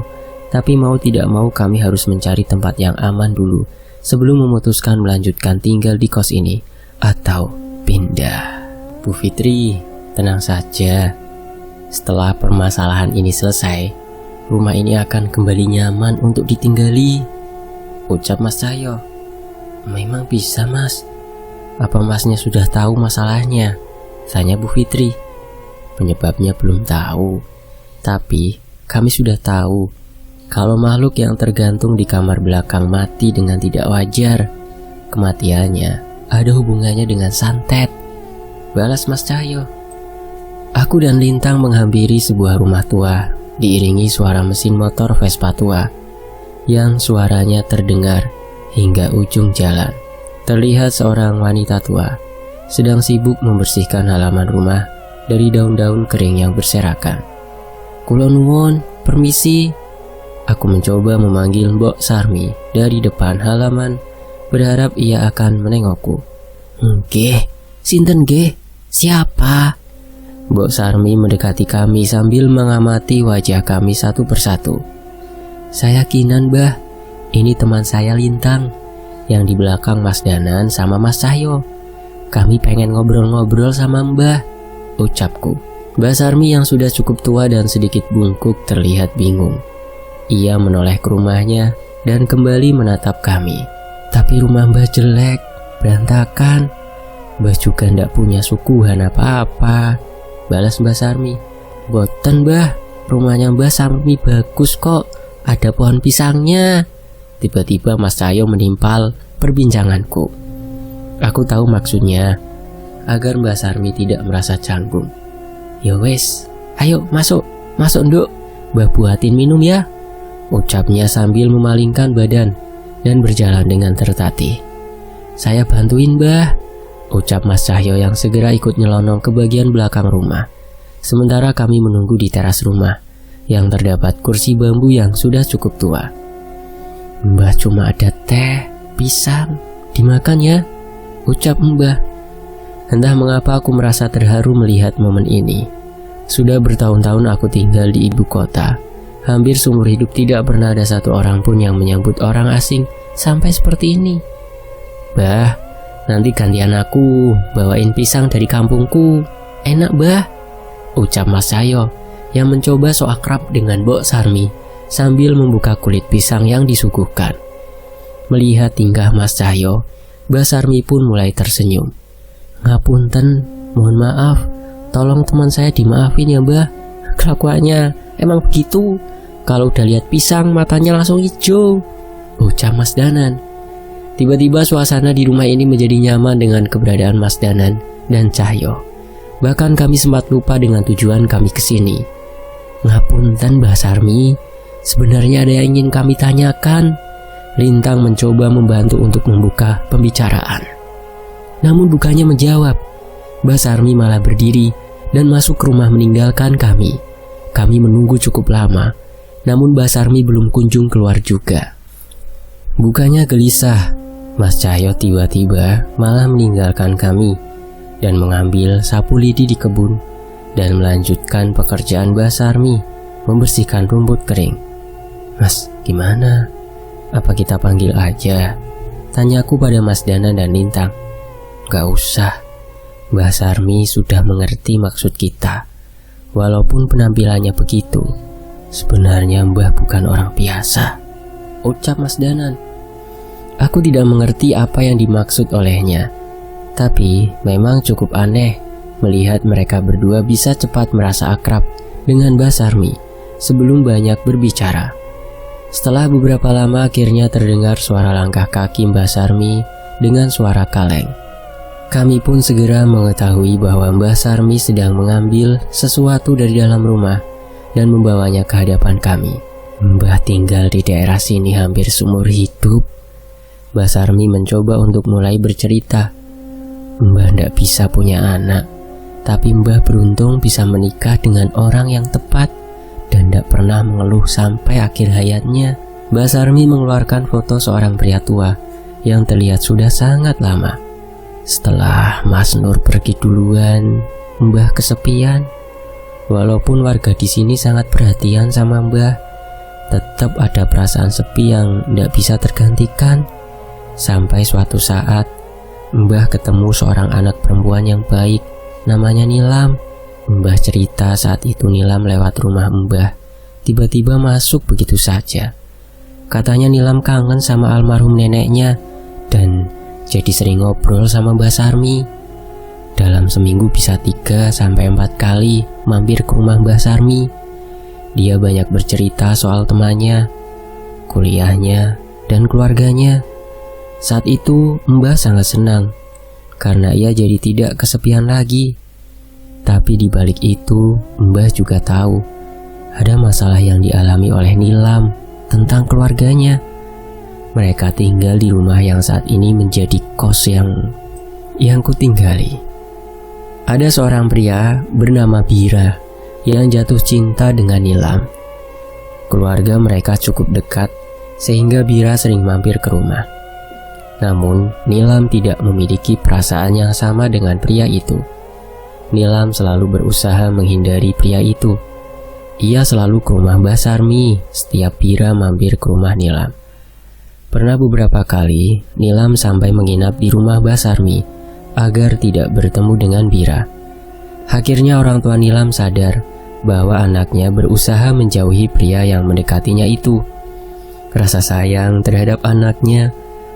S1: tapi mau tidak mau kami harus mencari tempat yang aman dulu sebelum memutuskan melanjutkan tinggal di kos ini atau pindah. Bu Fitri, tenang saja. Setelah permasalahan ini selesai, rumah ini akan kembali nyaman untuk ditinggali, ucap Mas Cahyo. Memang bisa, Mas. Apa Masnya sudah tahu masalahnya? Tanya Bu Fitri. Penyebabnya belum tahu, tapi kami sudah tahu kalau makhluk yang tergantung di kamar belakang mati dengan tidak wajar. Kematiannya ada hubungannya dengan santet, balas Mas Cahyo. Aku dan Lintang menghampiri sebuah rumah tua, diiringi suara mesin motor Vespa tua yang suaranya terdengar hingga ujung jalan. Terlihat seorang wanita tua sedang sibuk membersihkan halaman rumah dari daun-daun kering yang berserakan. Kula nuwun, permisi. Aku mencoba memanggil Mbok Sarmi dari depan halaman, berharap ia akan menengokku. Nggih, sinten nggih? Siapa? Mbok Sarmi mendekati kami sambil mengamati wajah kami satu persatu. Saya Kinan, Mbah. Ini teman saya Lintang, yang di belakang Mas Danan sama Mas Cahyo. Kami pengen ngobrol-ngobrol sama Mbah, ucapku. Mbah Sarmi yang sudah cukup tua dan sedikit bungkuk terlihat bingung. Ia menoleh ke rumahnya dan kembali menatap kami. Tapi rumah Mbah jelek, berantakan. Mbah juga ndak punya suguhan apa-apa, balas Mbah Sarmi. Boten, Mbah, rumahnya Mbah Sarmi bagus kok, ada pohon pisangnya. Tiba-tiba Mas Cahyo menimpal perbincanganku. Aku tahu maksudnya, agar Mbah Sarmi tidak merasa canggung. Ya wes, ayo masuk nduk, Mbah buatin minum ya, ucapnya sambil memalingkan badan dan berjalan dengan tertatih. Saya bantuin, Mbah, ucap Mas Cahyo yang segera ikut nyelonong ke bagian belakang rumah. Sementara kami menunggu di teras rumah yang terdapat kursi bambu yang sudah cukup tua. Mbah cuma ada teh, pisang, dimakan ya, ucap Mbah. Entah mengapa aku merasa terharu melihat momen ini. Sudah bertahun-tahun aku tinggal di ibu kota. Hampir seumur hidup tidak pernah ada satu orang pun yang menyambut orang asing sampai seperti ini. Bah, nanti gantian aku bawain pisang dari kampungku. Enak, Bah, ucap Mas Cahyo yang mencoba so akrab dengan Mbok Sarmi sambil membuka kulit pisang yang disuguhkan. Melihat tingkah Mas Cahyo, Mbah Sarmi pun mulai tersenyum. Ngapunten, mohon maaf, tolong teman saya dimaafin ya, Mbah. Kelakuannya emang begitu. Kalau udah lihat pisang matanya langsung hijau, ucap Mas Danan. Tiba-tiba suasana di rumah ini menjadi nyaman dengan keberadaan Mas Danan dan Cahyo. Bahkan kami sempat lupa dengan tujuan kami kesini. "Ngapunten Mbah Sarmi, sebenarnya ada yang ingin kami tanyakan." Lintang mencoba membantu untuk membuka pembicaraan. Namun bukannya menjawab, Mbah Sarmi malah berdiri dan masuk ke rumah meninggalkan kami. Kami menunggu cukup lama, namun Mbah Sarmi belum kunjung keluar juga. Bukannya gelisah, Mas Cahyo tiba-tiba malah meninggalkan kami dan mengambil sapu lidi di kebun dan melanjutkan pekerjaan Mbah Sarmi membersihkan rumput kering. "Mas, gimana? Apa kita panggil aja?" tanyaku pada Mas Dana dan Lintang. "Gak usah, Mbah Sarmi sudah mengerti maksud kita. Walaupun penampilannya begitu, sebenarnya Mbah bukan orang biasa," ucap Mas Danan. Aku tidak mengerti apa yang dimaksud olehnya, tapi memang cukup aneh melihat mereka berdua bisa cepat merasa akrab dengan Mbah Sarmi sebelum banyak berbicara. Setelah beberapa lama akhirnya terdengar suara langkah kaki Mbah Sarmi dengan suara kaleng. Kami pun segera mengetahui bahwa Mbah Sarmi sedang mengambil sesuatu dari dalam rumah dan membawanya ke hadapan kami. "Mbah tinggal di daerah sini hampir seumur hidup." Mbah Sarmi mencoba untuk mulai bercerita. "Mbah ndak bisa punya anak, tapi Mbah beruntung bisa menikah dengan orang yang tepat dan tidak pernah mengeluh sampai akhir hayatnya." Mbah Sarmi mengeluarkan foto seorang pria tua yang terlihat sudah sangat lama. "Setelah Mas Nur pergi duluan, Mbah kesepian. Walaupun warga di sini sangat perhatian sama Mbah, tetap ada perasaan sepi yang tidak bisa tergantikan. Sampai suatu saat, Mbah ketemu seorang anak perempuan yang baik, namanya Nilam. Mbah cerita saat itu Nilam lewat rumah Mbah, tiba-tiba masuk begitu saja. Katanya Nilam kangen sama almarhum neneknya dan jadi sering ngobrol sama Mbah Sarmi. Dalam seminggu bisa 3-4 kali mampir ke rumah Mbah Sarmi. Dia banyak bercerita soal temannya, kuliahnya, dan keluarganya. Saat itu Mbah sangat senang karena ia jadi tidak kesepian lagi. Tapi di balik itu, Mbah juga tahu ada masalah yang dialami oleh Nilam tentang keluarganya. Mereka tinggal di rumah yang saat ini menjadi kos yang kutinggali. Ada seorang pria bernama Bira yang jatuh cinta dengan Nilam. Keluarga mereka cukup dekat sehingga Bira sering mampir ke rumah. Namun, Nilam tidak memiliki perasaan yang sama dengan pria itu. Nilam selalu berusaha menghindari pria itu. Ia selalu ke rumah Mbah Sarmi setiap Bira mampir ke rumah Nilam. Pernah beberapa kali Nilam sampai menginap di rumah Mbah Sarmi agar tidak bertemu dengan Bira. Akhirnya orang tua Nilam sadar bahwa anaknya berusaha menjauhi pria yang mendekatinya itu. Rasa sayang terhadap anaknya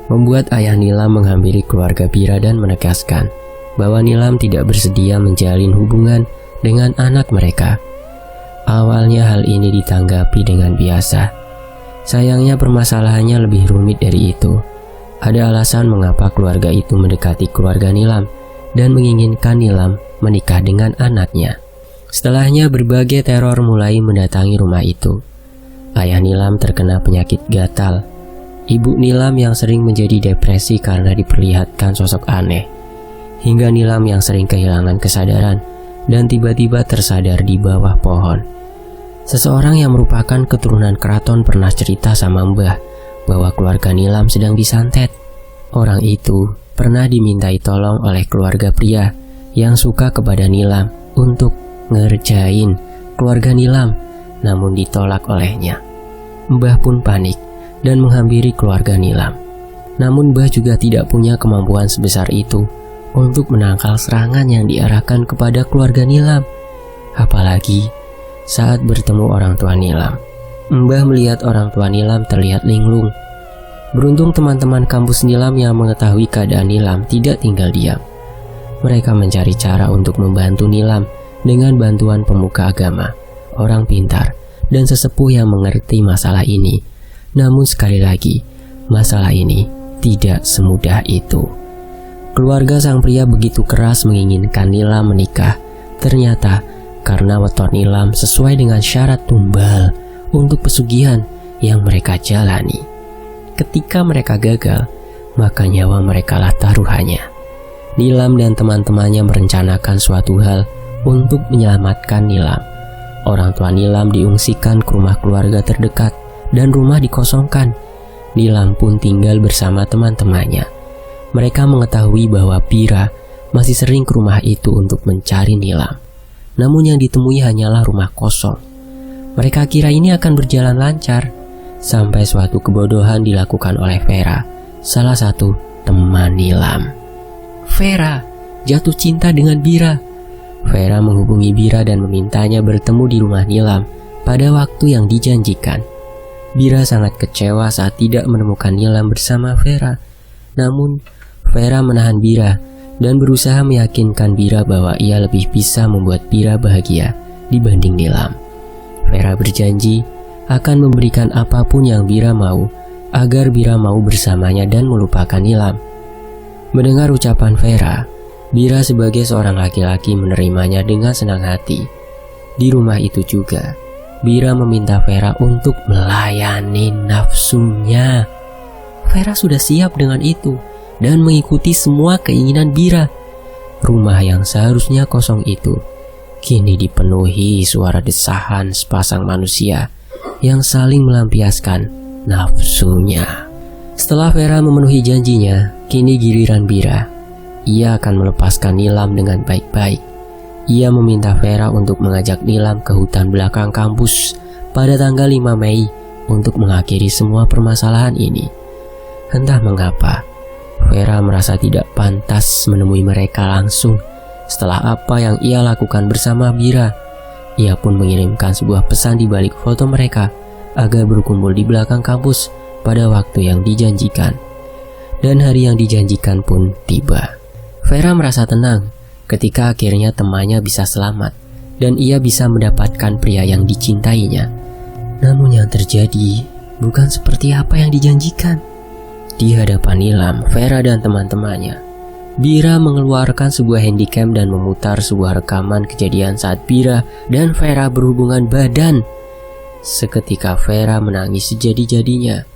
S1: membuat ayah Nilam menghampiri keluarga Bira dan menegaskan bahwa Nilam tidak bersedia menjalin hubungan dengan anak mereka. Awalnya hal ini ditanggapi dengan biasa. Sayangnya permasalahannya lebih rumit dari itu. Ada alasan mengapa keluarga itu mendekati keluarga Nilam dan menginginkan Nilam menikah dengan anaknya. Setelahnya berbagai teror mulai mendatangi rumah itu. Ayah Nilam terkena penyakit gatal. Ibu Nilam yang sering menjadi depresi karena diperlihatkan sosok aneh. Hingga Nilam yang sering kehilangan kesadaran dan tiba-tiba tersadar di bawah pohon. Seseorang yang merupakan keturunan keraton pernah cerita sama Mbah bahwa keluarga Nilam sedang disantet. Orang itu pernah dimintai tolong oleh keluarga pria yang suka kepada Nilam untuk ngerjain keluarga Nilam, namun ditolak olehnya. Mbah pun panik dan menghampiri keluarga Nilam. Namun Mbah juga tidak punya kemampuan sebesar itu untuk menangkal serangan yang diarahkan kepada keluarga Nilam. Apalagi saat bertemu orang tua Nilam. Mbah melihat orang tua Nilam terlihat linglung. Beruntung teman-teman kampus Nilam yang mengetahui keadaan Nilam tidak tinggal diam. Mereka mencari cara untuk membantu Nilam dengan bantuan pemuka agama, orang pintar, dan sesepuh yang mengerti masalah ini. Namun sekali lagi, masalah ini tidak semudah itu. Keluarga sang pria begitu keras menginginkan Nilam menikah. Ternyata karena weton Nilam sesuai dengan syarat tumbal untuk pesugihan yang mereka jalani. Ketika mereka gagal, maka nyawa mereka lah taruhannya. Nilam dan teman-temannya merencanakan suatu hal untuk menyelamatkan Nilam. Orang tua Nilam diungsikan ke rumah keluarga terdekat dan rumah dikosongkan. Nilam pun tinggal bersama teman-temannya. Mereka mengetahui bahwa Bira masih sering ke rumah itu untuk mencari Nilam. Namun yang ditemui hanyalah rumah kosong. Mereka kira ini akan berjalan lancar, sampai suatu kebodohan dilakukan oleh Vera, salah satu teman Nilam. Vera jatuh cinta dengan Bira. Vera menghubungi Bira dan memintanya bertemu di rumah Nilam pada waktu yang dijanjikan. Bira sangat kecewa saat tidak menemukan Nilam bersama Vera. Namun Vera menahan Bira dan berusaha meyakinkan Bira bahwa ia lebih bisa membuat Bira bahagia dibanding Nilam. Vera berjanji akan memberikan apapun yang Bira mau agar Bira mau bersamanya dan melupakan Nilam. Mendengar ucapan Vera, Bira sebagai seorang laki-laki menerimanya dengan senang hati. Di rumah itu juga, Bira meminta Vera untuk melayani nafsunya. Vera sudah siap dengan itu dan mengikuti semua keinginan Bira. Rumah yang seharusnya kosong itu kini dipenuhi suara desahan sepasang manusia yang saling melampiaskan nafsunya. Setelah Vera memenuhi janjinya, kini giliran Bira. Ia akan melepaskan Nilam dengan baik-baik. Ia meminta Vera untuk mengajak Nilam ke hutan belakang kampus pada tanggal 5 Mei untuk mengakhiri semua permasalahan ini. Entah mengapa, Vera merasa tidak pantas menemui mereka langsung setelah apa yang ia lakukan bersama Bira. Ia pun mengirimkan sebuah pesan di balik foto mereka agar berkumpul di belakang kampus pada waktu yang dijanjikan. Dan hari yang dijanjikan pun tiba. Vera merasa tenang ketika akhirnya temannya bisa selamat dan ia bisa mendapatkan pria yang dicintainya. Namun yang terjadi bukan seperti apa yang dijanjikan. Di hadapan Nilam, Vera dan teman-temannya, Bira mengeluarkan sebuah handycam dan memutar sebuah rekaman kejadian saat Bira dan Vera berhubungan badan. Seketika Vera menangis sejadi-jadinya.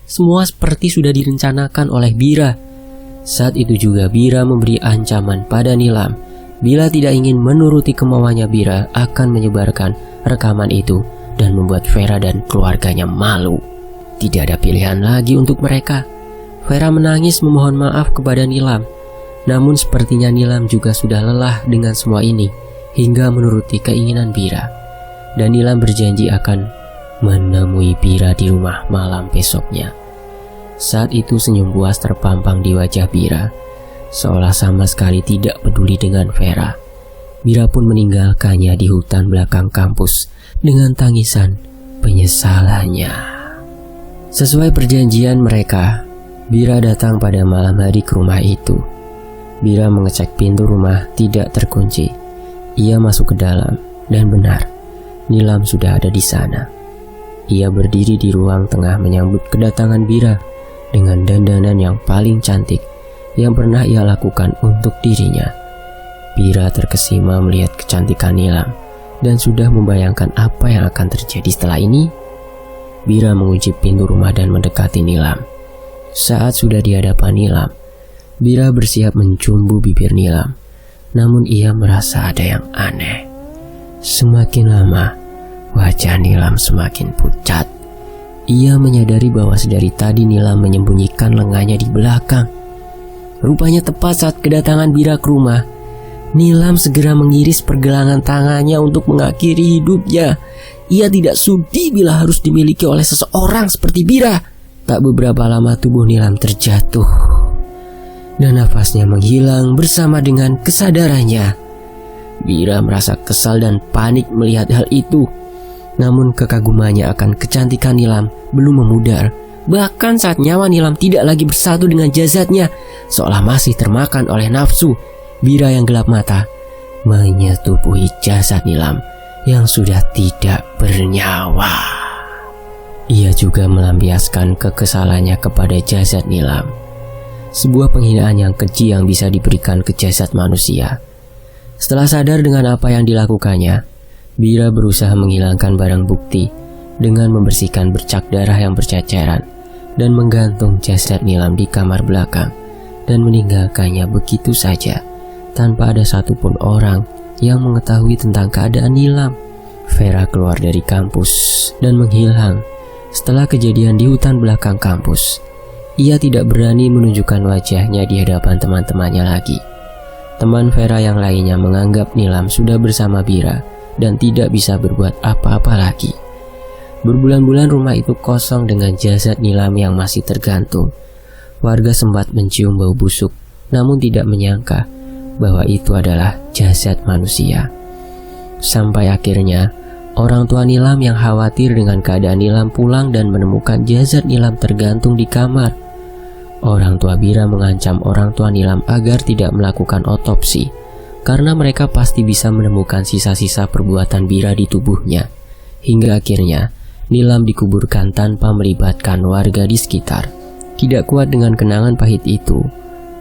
S1: Semua seperti sudah direncanakan oleh Bira. Saat itu juga Bira memberi ancaman pada Nilam. Bila tidak ingin menuruti kemauannya Bira akan menyebarkan rekaman itu dan membuat Vera dan keluarganya malu. Tidak ada pilihan lagi untuk mereka. Vera menangis memohon maaf kepada Nilam. Namun sepertinya Nilam juga sudah lelah dengan semua ini hingga menuruti keinginan Bira. Dan Nilam berjanji akan menemui Bira di rumah malam besoknya. Saat itu senyum puas terpampang di wajah Bira, seolah sama sekali tidak peduli dengan Vera. Bira pun meninggalkannya di hutan belakang kampus dengan tangisan penyesalannya. Sesuai perjanjian mereka, Bira datang pada malam hari ke rumah itu. Bira mengecek pintu rumah tidak terkunci. Ia masuk ke dalam dan benar, Nilam sudah ada di sana. Ia berdiri di ruang tengah menyambut kedatangan Bira dengan dandanan yang paling cantik yang pernah ia lakukan untuk dirinya. Bira terkesima melihat kecantikan Nilam dan sudah membayangkan apa yang akan terjadi setelah ini. Bira mengunci pintu rumah dan mendekati Nilam. Saat sudah di hadapan Nilam, Bira bersiap mencumbu bibir Nilam. Namun ia merasa ada yang aneh. Semakin lama, wajah Nilam semakin pucat. Ia menyadari bahwa sedari tadi Nilam menyembunyikan lengannya di belakang. Rupanya tepat saat kedatangan Bira ke rumah, Nilam segera mengiris pergelangan tangannya untuk mengakhiri hidupnya. Ia tidak sudi bila harus dimiliki oleh seseorang seperti Bira. Tak beberapa lama tubuh Nilam terjatuh dan nafasnya menghilang bersama dengan kesadarannya. Bira merasa kesal dan panik melihat hal itu. Namun kekagumannya akan kecantikan Nilam belum memudar. Bahkan saat nyawa Nilam tidak lagi bersatu dengan jasadnya, seolah masih termakan oleh nafsu, Bira yang gelap mata menyetubuhi jasad Nilam yang sudah tidak bernyawa. Ia juga melampiaskan kekesalannya kepada jasad Nilam. Sebuah penghinaan yang keji yang bisa diberikan ke jasad manusia. Setelah sadar dengan apa yang dilakukannya, Bira berusaha menghilangkan barang bukti dengan membersihkan bercak darah yang berceceran dan menggantung jasad Nilam di kamar belakang dan meninggalkannya begitu saja tanpa ada satupun orang yang mengetahui tentang keadaan Nilam. Vera keluar dari kampus dan menghilang. Setelah kejadian di hutan belakang kampus, ia tidak berani menunjukkan wajahnya di hadapan teman-temannya lagi. Teman Vera yang lainnya menganggap Nilam sudah bersama Bira dan tidak bisa berbuat apa-apa lagi. Berbulan-bulan rumah itu kosong dengan jasad Nilam yang masih tergantung. Warga sempat mencium bau busuk, namun tidak menyangka bahwa itu adalah jasad manusia. Sampai akhirnya orang tua Nilam yang khawatir dengan keadaan Nilam pulang dan menemukan jasad Nilam tergantung di kamar. Orang tua Bira mengancam orang tua Nilam agar tidak melakukan otopsi karena mereka pasti bisa menemukan sisa-sisa perbuatan Bira di tubuhnya. Hingga akhirnya Nilam dikuburkan tanpa melibatkan warga di sekitar. Tidak kuat dengan kenangan pahit itu,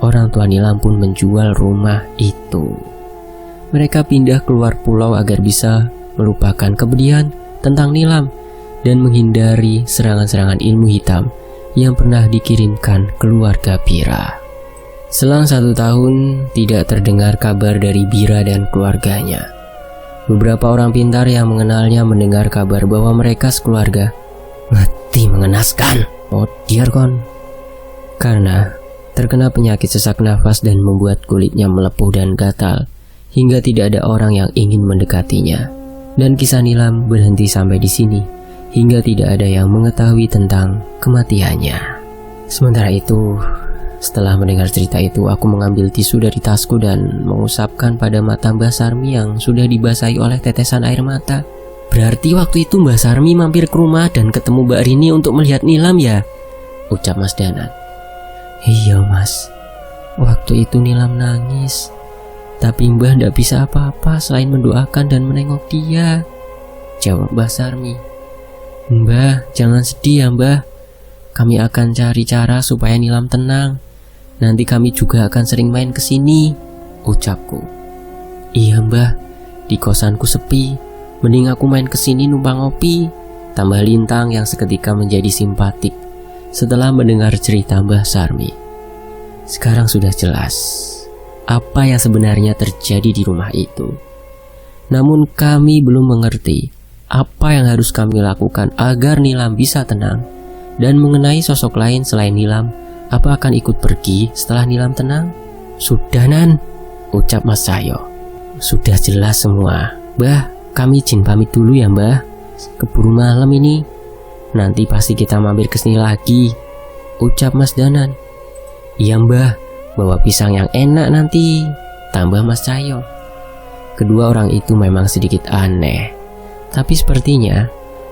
S1: orang tua Nilam pun menjual rumah itu. Mereka pindah keluar pulau agar bisa melupakan kebedihan tentang Nilam dan menghindari serangan-serangan ilmu hitam yang pernah dikirimkan keluarga Bira. Selang 1 tahun tidak terdengar kabar dari Bira dan keluarganya. Beberapa orang pintar yang mengenalnya mendengar kabar bahwa mereka sekeluarga mati mengenaskan. Oh dear kon. Karena terkena penyakit sesak nafas dan membuat kulitnya melepuh dan gatal hingga tidak ada orang yang ingin mendekatinya. Dan kisah Nilam berhenti sampai di sini hingga tidak ada yang mengetahui tentang kematiannya. Sementara itu, setelah mendengar cerita itu, aku mengambil tisu dari tasku dan mengusapkan pada mata Mbah Sarmi yang sudah dibasahi oleh tetesan air mata. Berarti waktu itu Mbah Sarmi mampir ke rumah dan ketemu Mbak Rini untuk melihat Nilam ya? Ucap Mas Danan. Iya Mas, waktu itu Nilam nangis. Tapi Mbah tidak bisa apa-apa selain mendoakan dan menengok dia, jawab Mbah Sarmi. Mbah, jangan sedih ya Mbah. Kami akan cari cara supaya Nilam tenang. Nanti kami juga akan sering main ke sini, ucapku. Iya Mbah, di kosanku sepi. Mending aku main ke sini numpang ngopi, tambah Lintang yang seketika menjadi simpatik setelah mendengar cerita Mbah Sarmi. Sekarang sudah jelas apa yang sebenarnya terjadi di rumah itu. Namun kami belum mengerti apa yang harus kami lakukan agar Nilam bisa tenang. Dan mengenai sosok lain selain Nilam, apa akan ikut pergi setelah Nilam tenang? Sudah Nan, ucap Mas Cahyo. Sudah jelas semua. Mbah, kami izin pamit dulu ya Mbah. Keburu malam ini. Nanti pasti kita mampir ke sini lagi, ucap Mas Danan. Iya Mbah, bawa pisang yang enak nanti, tambah Mas Cahyo. Kedua orang itu memang sedikit aneh, tapi sepertinya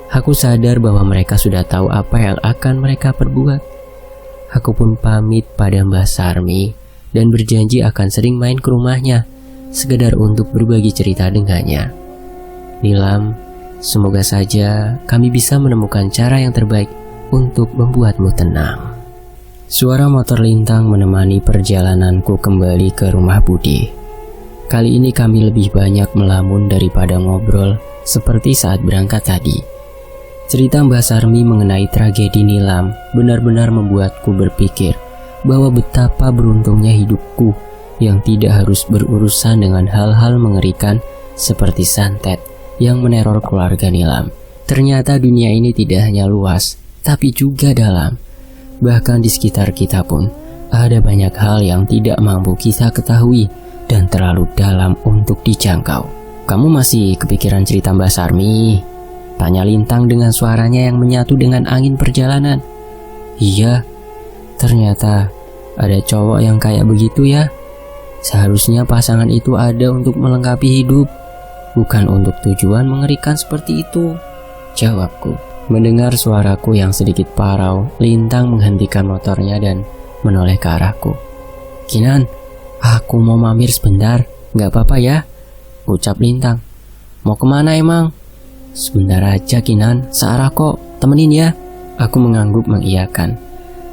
S1: aku sadar bahwa mereka sudah tahu apa yang akan mereka perbuat. Aku pun pamit pada Mbah Sarmi dan berjanji akan sering main ke rumahnya, sekedar untuk berbagi cerita dengannya. Nilam, semoga saja kami bisa menemukan cara yang terbaik untuk membuatmu tenang. Suara motor Lintang menemani perjalananku kembali ke rumah Budi. Kali ini kami lebih banyak melamun daripada ngobrol seperti saat berangkat tadi. Cerita Mbah Sarmi mengenai tragedi Nilam benar-benar membuatku berpikir bahwa betapa beruntungnya hidupku yang tidak harus berurusan dengan hal-hal mengerikan seperti santet yang meneror keluarga Nilam. Ternyata dunia ini tidak hanya luas, tapi juga dalam. Bahkan di sekitar kita pun ada banyak hal yang tidak mampu kita ketahui dan terlalu dalam untuk dijangkau. Kamu masih kepikiran cerita Mbah Sarmi? Tanya Lintang dengan suaranya yang menyatu dengan angin perjalanan. Iya, ternyata ada cowok yang kayak begitu ya. Seharusnya pasangan itu ada untuk melengkapi hidup, bukan untuk tujuan mengerikan seperti itu, jawabku. Mendengar suaraku yang sedikit parau, Lintang menghentikan motornya dan menoleh ke arahku. Kinan, aku mau mampir sebentar, gak apa-apa ya? Ucap Lintang. Mau kemana emang? Sebentar aja Kinan, searah kok, temenin ya. Aku mengangguk mengiyakan.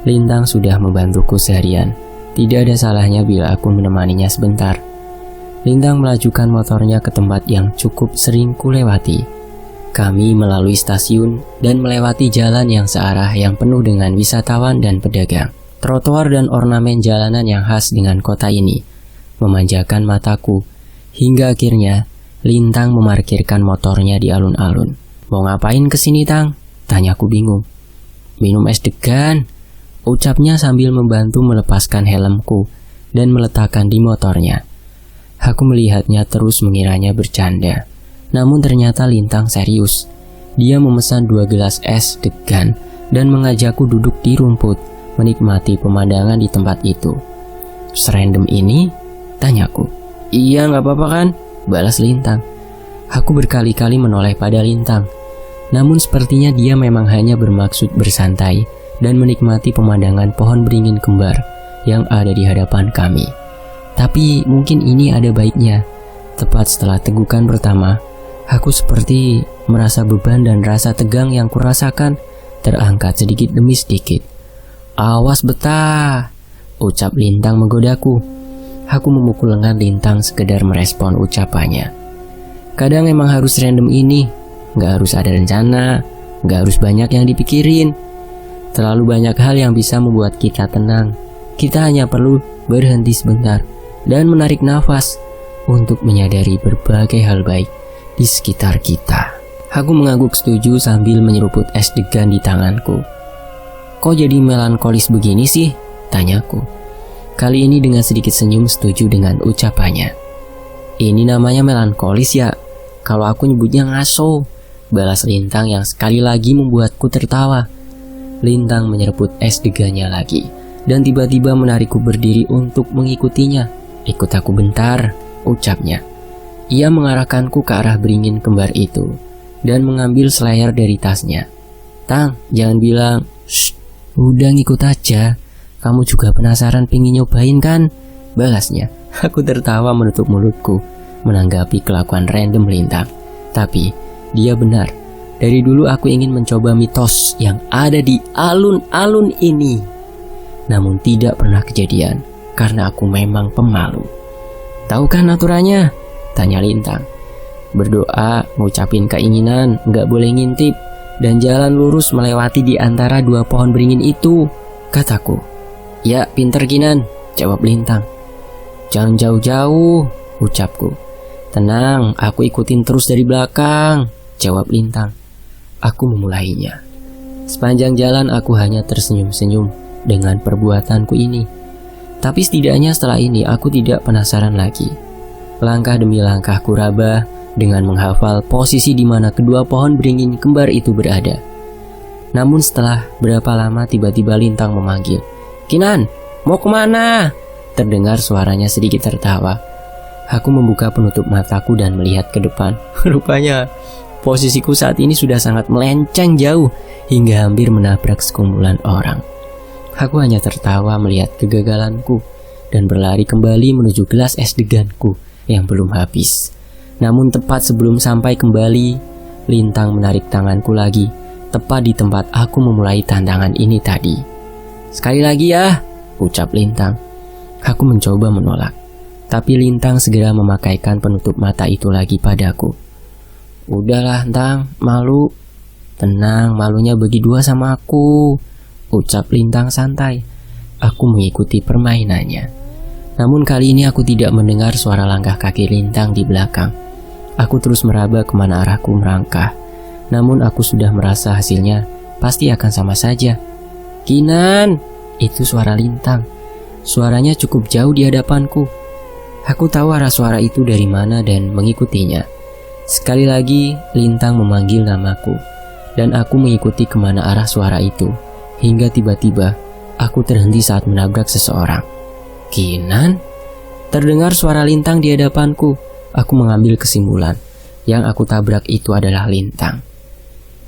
S1: Lintang sudah membantuku seharian. Tidak ada salahnya bila aku menemaninya sebentar. Lintang melajukan motornya ke tempat yang cukup sering kulewati. Kami melalui stasiun dan melewati jalan yang searah yang penuh dengan wisatawan dan pedagang. Trotoar dan ornamen jalanan yang khas dengan kota ini memanjakan mataku, hingga akhirnya Lintang memarkirkan motornya di alun-alun. "Mau ngapain kesini, Tang?" tanyaku bingung. "Minum es degan," ucapnya sambil membantu melepaskan helmku dan meletakkan di motornya. Aku melihatnya terus mengiranya bercanda, namun ternyata Lintang serius. Dia memesan 2 gelas es degan dan mengajakku duduk di rumput, menikmati pemandangan di tempat itu. "Serandom ini?" tanyaku. "Iya, nggak apa-apa kan?" balas Lintang. Aku berkali-kali menoleh pada Lintang, namun sepertinya dia memang hanya bermaksud bersantai dan menikmati pemandangan pohon beringin kembar yang ada di hadapan kami. Tapi mungkin ini ada baiknya. Tepat setelah tegukan pertama, aku seperti merasa beban dan rasa tegang yang kurasakan terangkat sedikit demi sedikit. "Awas betah," ucap Lintang menggodaku. Aku memukul lengan Lintang sekedar merespon ucapannya. Kadang emang harus random ini, gak harus ada rencana, gak harus banyak yang dipikirin. Terlalu banyak hal yang bisa membuat kita tenang. Kita hanya perlu berhenti sebentar dan menarik nafas untuk menyadari berbagai hal baik di sekitar kita. Aku mengangguk setuju sambil menyeruput es degan di tanganku. "Kok jadi melankolis begini sih?" tanyaku. Kali ini dengan sedikit senyum setuju dengan ucapannya. "Ini namanya melankolis ya? Kalau aku nyebutnya ngaso," balas Lintang yang sekali lagi membuatku tertawa. Lintang menyeruput es degannya lagi dan tiba-tiba menarikku berdiri untuk mengikutinya. "Ikut aku bentar," ucapnya. Ia mengarahkanku ke arah beringin kembar itu dan mengambil selayar dari tasnya. "Tang, jangan bilang, shh, udah ngikut aja. Kamu juga penasaran pingin nyobain kan?" balasnya. Aku tertawa menutup mulutku menanggapi kelakuan random Lintang. Tapi dia benar. Dari dulu aku ingin mencoba mitos yang ada di alun-alun ini. Namun tidak pernah kejadian karena aku memang pemalu. "Tahu kan aturannya?" tanya Lintang. "Berdoa, ngucapin keinginan, nggak boleh ngintip, dan jalan lurus melewati di antara 2 pohon beringin itu," kataku. "Ya, pinter Kinan," jawab Lintang. "Jangan jauh-jauh," ucapku. "Tenang, aku ikutin terus dari belakang," jawab Lintang. Aku memulainya. Sepanjang jalan aku hanya tersenyum-senyum dengan perbuatanku ini. Tapi setidaknya setelah ini aku tidak penasaran lagi. Langkah demi langkah kuraba dengan menghafal posisi di mana kedua pohon beringin kembar itu berada. Namun setelah berapa lama tiba-tiba Lintang memanggil, "Kinan, mau kemana?" Terdengar suaranya sedikit tertawa. Aku membuka penutup mataku dan melihat ke depan. Rupanya posisiku saat ini sudah sangat melenceng jauh hingga hampir menabrak sekumpulan orang. Aku hanya tertawa melihat kegagalanku dan berlari kembali menuju gelas es deganku yang belum habis. Namun tepat sebelum sampai kembali, Lintang menarik tanganku lagi, tepat di tempat aku memulai tantangan ini tadi. "Sekali lagi ya," ucap Lintang. Aku mencoba menolak, tapi Lintang segera memakaikan penutup mata itu lagi padaku. "Udahlah Tang, malu." "Tenang, malunya bagi 2 sama aku," ucap Lintang santai. Aku mengikuti permainannya. Namun kali ini aku tidak mendengar suara langkah kaki Lintang di belakang. Aku terus meraba kemana arahku merangkah. Namun aku sudah merasa hasilnya pasti akan sama saja. "Kinan!" Itu suara Lintang. Suaranya cukup jauh di hadapanku. Aku tahu arah suara itu dari mana dan mengikutinya. Sekali lagi Lintang memanggil namaku, dan aku mengikuti kemana arah suara itu. Hingga tiba-tiba aku terhenti saat menabrak seseorang. "Kinan?" Terdengar suara Lintang di hadapanku. Aku mengambil kesimpulan, yang aku tabrak itu adalah Lintang.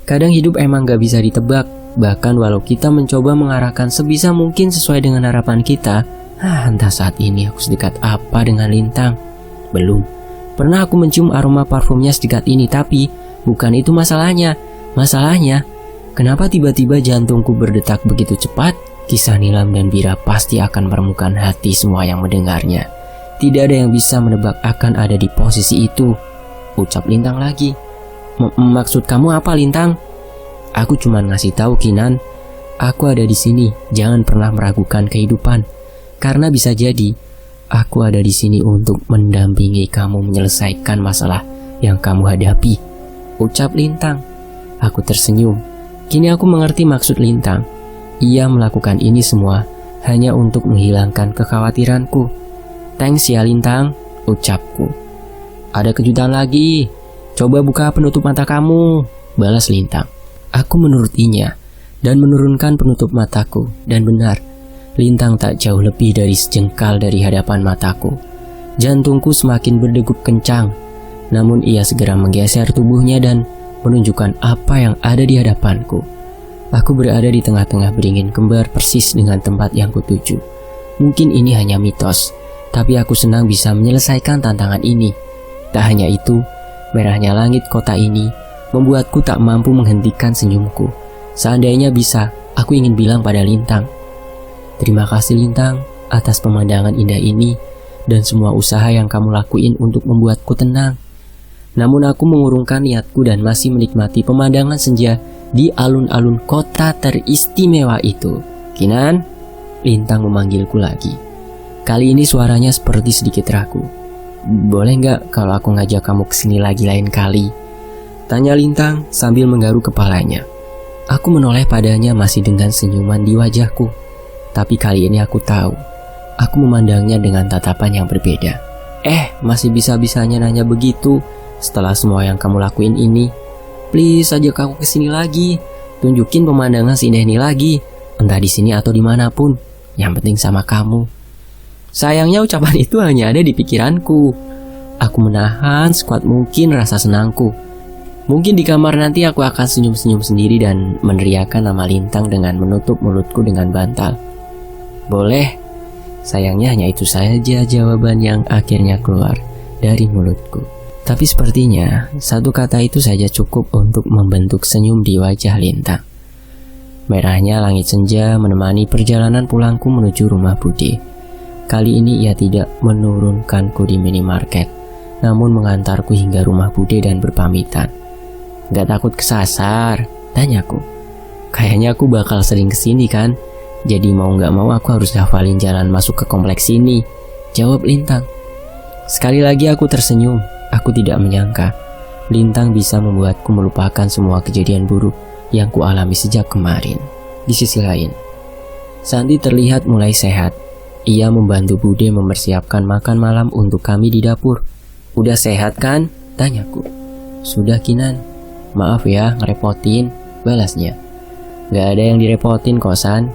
S1: Kadang hidup emang gak bisa ditebak. Bahkan walau kita mencoba mengarahkan sebisa mungkin sesuai dengan harapan kita, entah saat ini aku sedekat apa dengan Lintang. Belum pernah aku mencium aroma parfumnya sedekat ini, tapi bukan itu masalahnya. Masalahnya, kenapa tiba-tiba jantungku berdetak begitu cepat? Kisah Nilam dan Bira pasti akan meremukan hati semua yang mendengarnya. Tidak ada yang bisa menebak akan ada di posisi itu, ucap Lintang lagi. Maksud kamu apa, Lintang? Aku cuma ngasih tahu Kinan, aku ada di sini, jangan pernah meragukan kehidupan. Karena bisa jadi aku ada di sini untuk mendampingi kamu menyelesaikan masalah yang kamu hadapi, ucap Lintang. Aku tersenyum. Kini aku mengerti maksud Lintang. Ia melakukan ini semua hanya untuk menghilangkan kekhawatiranku. Thanks ya Lintang, ucapku. Ada kejutan lagi. Coba buka penutup mata kamu, balas Lintang. Aku menurutinya dan menurunkan penutup mataku. Dan benar, Lintang tak jauh lebih dari sejengkal dari hadapan mataku. Jantungku semakin berdegup kencang. Namun ia segera menggeser tubuhnya dan menunjukkan apa yang ada di hadapanku. Aku berada di tengah-tengah beringin kembar persis dengan tempat yang kutuju. Mungkin ini hanya mitos, tapi aku senang bisa menyelesaikan tantangan ini. Tak hanya itu, merahnya langit kota ini membuatku tak mampu menghentikan senyumku. Seandainya bisa, aku ingin bilang pada Lintang, terima kasih Lintang atas pemandangan indah ini dan semua usaha yang kamu lakuin untuk membuatku tenang. Namun aku mengurungkan niatku dan masih menikmati pemandangan senja di alun-alun kota teristimewa itu. Kinan, Lintang memanggilku lagi. Kali ini suaranya seperti sedikit ragu. Boleh nggak kalau aku ngajak kamu kesini lagi lain kali? Tanya Lintang sambil menggaruk kepalanya. Aku menoleh padanya masih dengan senyuman di wajahku. Tapi kali ini aku tahu, aku memandangnya dengan tatapan yang berbeda. Masih bisa-bisanya nanya begitu setelah semua yang kamu lakuin ini. Please ajak aku kesini lagi. Tunjukin pemandangan seindah ini lagi. Entah di sini atau dimanapun. Yang penting sama kamu. Sayangnya ucapan itu hanya ada di pikiranku. Aku menahan sekuat mungkin rasa senangku. Mungkin di kamar nanti aku akan senyum-senyum sendiri dan meneriakkan nama Lintang dengan menutup mulutku dengan bantal. Boleh. Sayangnya hanya itu saja jawaban yang akhirnya keluar dari mulutku. Tapi sepertinya satu kata itu saja cukup untuk membentuk senyum di wajah Lintang. Merahnya langit senja menemani perjalanan pulangku menuju rumah Bude. Kali ini ia tidak menurunkanku di minimarket, namun mengantarku hingga rumah Bude dan berpamitan. Gak takut kesasar? Tanyaku. Kayaknya aku bakal sering kesini kan? Jadi mau gak mau aku harus hafalin jalan masuk ke kompleks ini, jawab Lintang. Sekali lagi aku tersenyum. Aku tidak menyangka Lintang bisa membuatku melupakan semua kejadian buruk yang kualami sejak kemarin. Di sisi lain, Santi terlihat mulai sehat. Ia membantu Bude mempersiapkan makan malam untuk kami di dapur. Udah sehat kan? Tanyaku. Sudah Kinan. Maaf ya ngerepotin, balasnya. Gak ada yang direpotin kok San.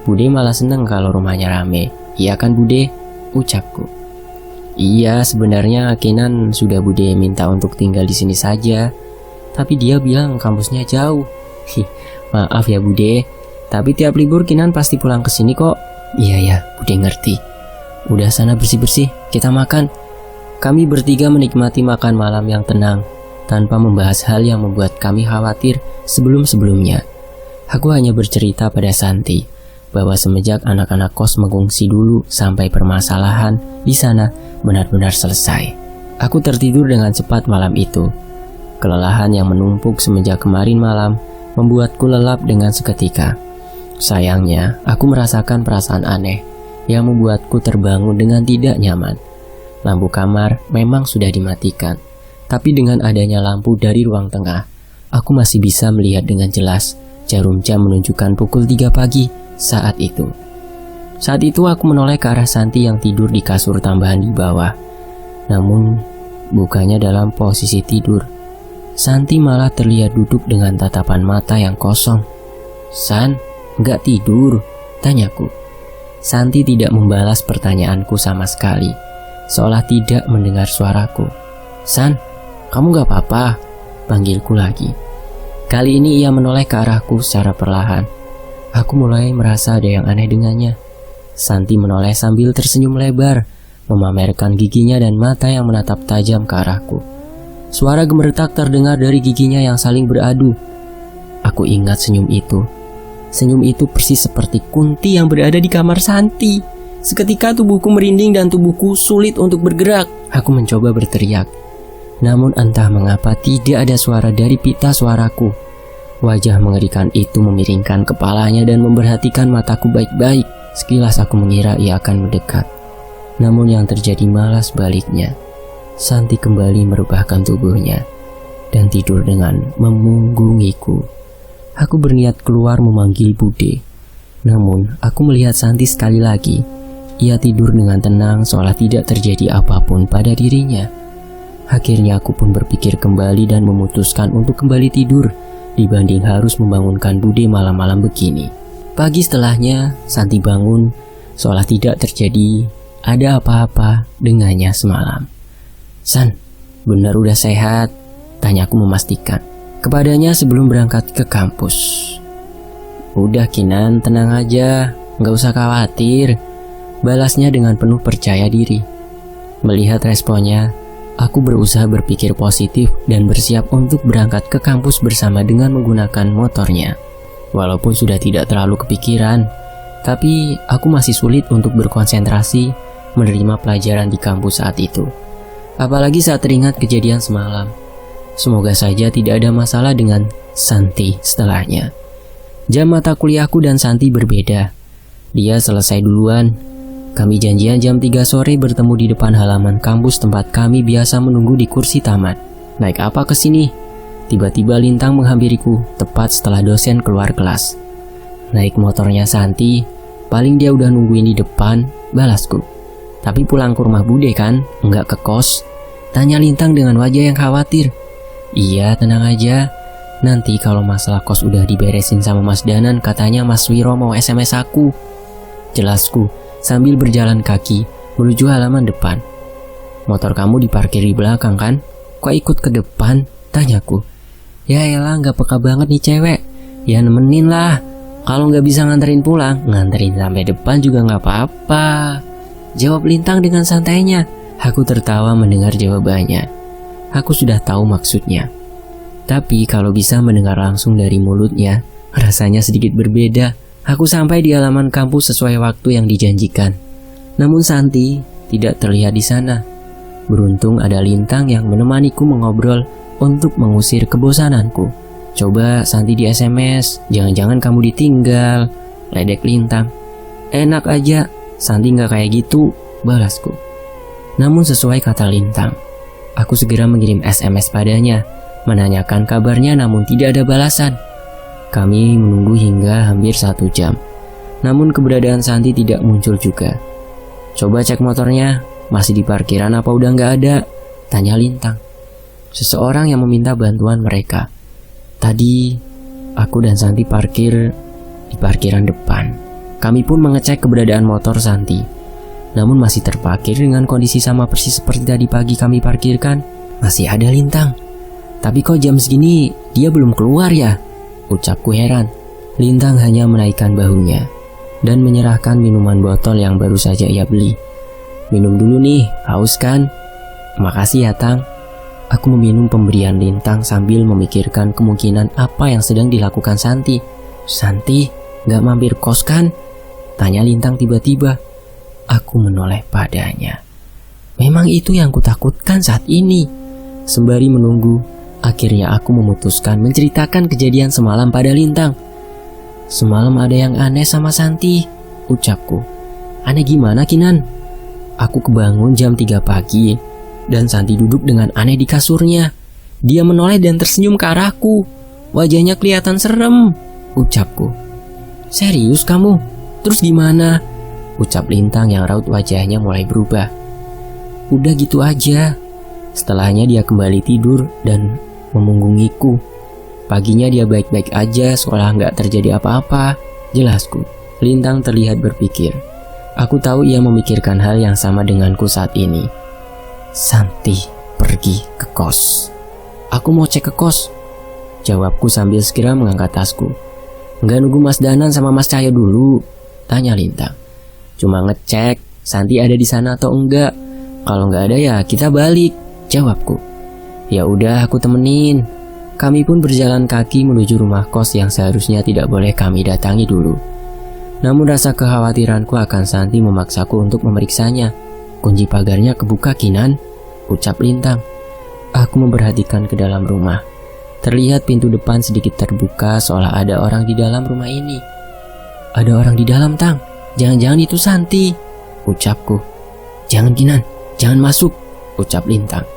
S1: Bude malah seneng kalau rumahnya rame. Iya kan Bude? Ucapku. Iya, sebenarnya Kinan sudah Bude minta untuk tinggal di sini saja. Tapi dia bilang kampusnya jauh. Maaf ya Bude, tapi tiap libur Kinan pasti pulang ke sini kok. Iya ya, Bude ngerti. Udah sana bersih-bersih, kita makan. Kami bertiga menikmati makan malam yang tenang, tanpa membahas hal yang membuat kami khawatir sebelum-sebelumnya. Aku hanya bercerita pada Santi bahwa semenjak anak-anak kos mengungsi dulu sampai permasalahan di sana benar-benar selesai. Aku tertidur dengan cepat malam itu. Kelelahan yang menumpuk semenjak kemarin malam membuatku lelap dengan seketika. Sayangnya, aku merasakan perasaan aneh yang membuatku terbangun dengan tidak nyaman. Lampu kamar memang sudah dimatikan, tapi dengan adanya lampu dari ruang tengah, aku masih bisa melihat dengan jelas jarum jam menunjukkan pukul 3 pagi saat itu. Saat itu aku menoleh ke arah Santi yang tidur di kasur tambahan di bawah. Namun, bukannya dalam posisi tidur. Santi malah terlihat duduk dengan tatapan mata yang kosong. San, nggak tidur? Tanyaku. Santi tidak membalas pertanyaanku sama sekali, seolah tidak mendengar suaraku. San, kamu nggak apa-apa? Panggilku lagi. Kali ini ia menoleh ke arahku secara perlahan. Aku mulai merasa ada yang aneh dengannya. Santi menoleh sambil tersenyum lebar, memamerkan giginya dan mata yang menatap tajam ke arahku. Suara gemeretak terdengar dari giginya yang saling beradu. Aku ingat senyum itu. Senyum itu persis seperti Kunti yang berada di kamar Santi. Seketika tubuhku merinding dan tubuhku sulit untuk bergerak. Aku mencoba berteriak, namun entah mengapa tidak ada suara dari pita suaraku. Wajah mengerikan itu memiringkan kepalanya dan memperhatikan mataku baik-baik. Sekilas aku mengira ia akan mendekat, namun yang terjadi malah sebaliknya. Santi kembali merebahkan tubuhnya dan tidur dengan memunggungiku. Aku berniat keluar memanggil Bude, namun aku melihat Santi sekali lagi. Ia tidur dengan tenang seolah tidak terjadi apapun pada dirinya. Akhirnya aku pun berpikir kembali dan memutuskan untuk kembali tidur dibanding harus membangunkan Bude malam-malam begini. Pagi setelahnya, Santi bangun seolah tidak terjadi ada apa-apa dengannya semalam. "San, benar udah sehat?" tanyaku memastikan kepadanya sebelum berangkat ke kampus. "Udah Kinan, tenang aja, gak usah khawatir," balasnya dengan penuh percaya diri. Melihat responnya, aku berusaha berpikir positif dan bersiap untuk berangkat ke kampus bersama dengan menggunakan motornya. Walaupun sudah tidak terlalu kepikiran, tapi aku masih sulit untuk berkonsentrasi menerima pelajaran di kampus saat itu. Apalagi saat teringat kejadian semalam. Semoga saja tidak ada masalah dengan Santi setelahnya. Jam mata kuliahku dan Santi berbeda. Dia selesai duluan. Kami janjian jam 3 sore bertemu di depan halaman kampus tempat kami biasa menunggu di kursi taman. "Naik apa ke sini?" Tiba-tiba Lintang menghampiriku tepat setelah dosen keluar kelas. "Naik motornya Santi, paling dia udah nungguin di depan," balasku. "Tapi pulang ke rumah Bude kan? Enggak ke kos?" tanya Lintang dengan wajah yang khawatir. "Iya, tenang aja. Nanti kalau masalah kos udah diberesin sama Mas Danan, katanya Mas Wiro mau SMS aku," jelasku sambil berjalan kaki menuju halaman depan. "Motor kamu diparkir di belakang kan? Kok ikut ke depan?" tanyaku. "Ya elah, gak peka banget nih cewek. Ya nemenin lah. Kalau gak bisa nganterin pulang, nganterin sampai depan juga gak apa-apa," jawab Lintang dengan santainya. Aku tertawa mendengar jawabannya. Aku sudah tahu maksudnya. Tapi kalau bisa mendengar langsung dari mulutnya, rasanya sedikit berbeda. Aku sampai di halaman kampus sesuai waktu yang dijanjikan. Namun Santi tidak terlihat di sana. Beruntung ada Lintang yang menemaniku mengobrol untuk mengusir kebosananku. "Coba Santi di SMS, jangan-jangan kamu ditinggal," ledek Lintang. "Enak aja, Santi gak kayak gitu," balasku. Namun sesuai kata Lintang, aku segera mengirim SMS padanya, menanyakan kabarnya namun tidak ada balasan. Kami menunggu hingga hampir 1 jam. Namun keberadaan Santi tidak muncul juga. "Coba cek motornya, masih di parkiran apa udah gak ada?" tanya Lintang. Seseorang yang meminta bantuan mereka. Tadi aku dan Santi parkir di parkiran depan. Kami pun mengecek keberadaan motor Santi. Namun masih terparkir dengan kondisi sama persis seperti tadi pagi kami parkirkan. Masih ada Lintang. "Tapi kok jam segini dia belum keluar ya?" ucapku heran. Lintang hanya menaikkan bahunya dan menyerahkan minuman botol yang baru saja ia beli. "Minum dulu nih, haus kan?" "Makasih ya Tang." Aku meminum pemberian Lintang sambil memikirkan kemungkinan apa yang sedang dilakukan Santi. "Santi, gak mampir kos kan?" tanya Lintang tiba-tiba. Aku menoleh padanya. Memang itu yang kutakutkan saat ini. Sembari menunggu, akhirnya aku memutuskan menceritakan kejadian semalam pada Lintang. "Semalam ada yang aneh sama Santi," ucapku. "Aneh gimana Kinan?" Aku kebangun jam 3 pagi dan Santi duduk dengan aneh di kasurnya. Dia menoleh dan tersenyum ke arahku. Wajahnya kelihatan serem, ucapku. "Serius kamu? Terus gimana?" ucap Lintang yang raut wajahnya mulai berubah. "Udah gitu aja." Setelahnya dia kembali tidur dan memunggungiku. Paginya dia baik-baik aja seolah nggak terjadi apa-apa, jelasku. Lintang terlihat berpikir. Aku tahu ia memikirkan hal yang sama denganku saat ini. Santi pergi ke kos. "Aku mau cek ke kos," jawabku sambil segera mengangkat tasku. "Nggak nunggu Mas Danan sama Mas Cahyo dulu?" tanya Lintang. "Cuma ngecek Santi ada di sana atau enggak. Kalau nggak ada ya kita balik," jawabku. "Ya udah, aku temenin." Kami pun berjalan kaki menuju rumah kos yang seharusnya tidak boleh kami datangi dulu. Namun rasa kekhawatiranku akan Santi memaksaku untuk memeriksanya. "Kunci pagarnya kebuka, Kinan," ucap Lintang. Aku memperhatikan ke dalam rumah. Terlihat pintu depan sedikit terbuka seolah ada orang di dalam rumah ini. "Ada orang di dalam, Tang. Jangan-jangan itu Santi," ucapku. "Jangan, Kinan, jangan masuk," ucap Lintang.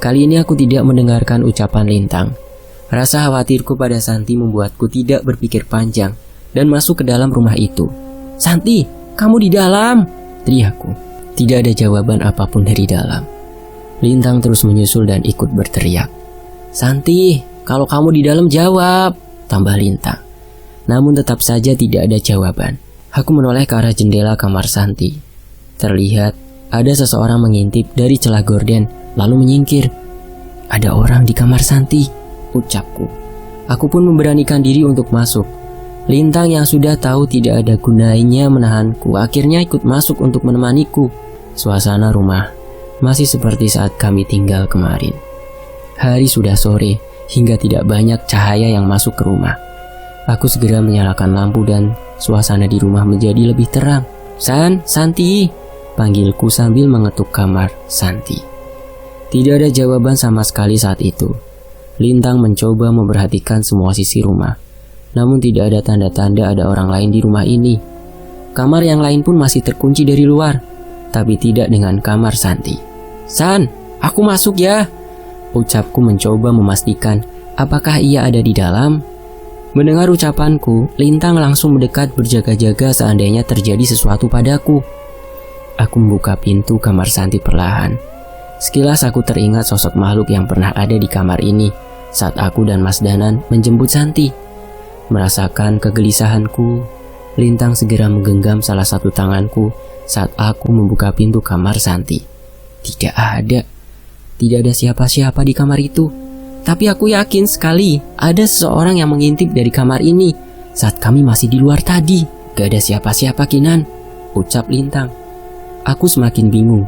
S1: Kali ini aku tidak mendengarkan ucapan Lintang. Rasa khawatirku pada Santi membuatku tidak berpikir panjang dan masuk ke dalam rumah itu. "Santi, kamu di dalam!" teriakku. Tidak ada jawaban apapun dari dalam. Lintang terus menyusul dan ikut berteriak. "Santi, kalau kamu di dalam jawab!" tambah Lintang. Namun tetap saja tidak ada jawaban. Aku menoleh ke arah jendela kamar Santi. Terlihat ada seseorang mengintip dari celah gorden lalu menyingkir. "Ada orang di kamar Santi," ucapku. Aku pun memberanikan diri untuk masuk. Lintang yang sudah tahu tidak ada gunanya menahanku akhirnya ikut masuk untuk menemaniku. Suasana rumah masih seperti saat kami tinggal kemarin. Hari sudah sore hingga tidak banyak cahaya yang masuk ke rumah. Aku segera menyalakan lampu dan suasana di rumah menjadi lebih terang. Santi!" panggilku sambil mengetuk kamar Santi. Tidak ada jawaban sama sekali saat itu. Lintang mencoba memperhatikan semua sisi rumah. Namun tidak ada tanda-tanda ada orang lain di rumah ini. Kamar yang lain pun masih terkunci dari luar, tapi tidak dengan kamar Santi. "San, aku masuk ya," ucapku mencoba memastikan apakah ia ada di dalam. Mendengar ucapanku, Lintang langsung mendekat berjaga-jaga seandainya terjadi sesuatu padaku. Aku membuka pintu kamar Santi perlahan. Sekilas aku teringat sosok makhluk yang pernah ada di kamar ini saat aku dan Mas Danan menjemput Santi. Merasakan kegelisahanku, Lintang segera menggenggam salah satu tanganku saat aku membuka pintu kamar Santi. Tidak ada siapa-siapa di kamar itu. Tapi aku yakin sekali ada seseorang yang mengintip dari kamar ini saat kami masih di luar tadi. "Gak ada siapa-siapa, Kinan," ucap Lintang. Aku semakin bingung.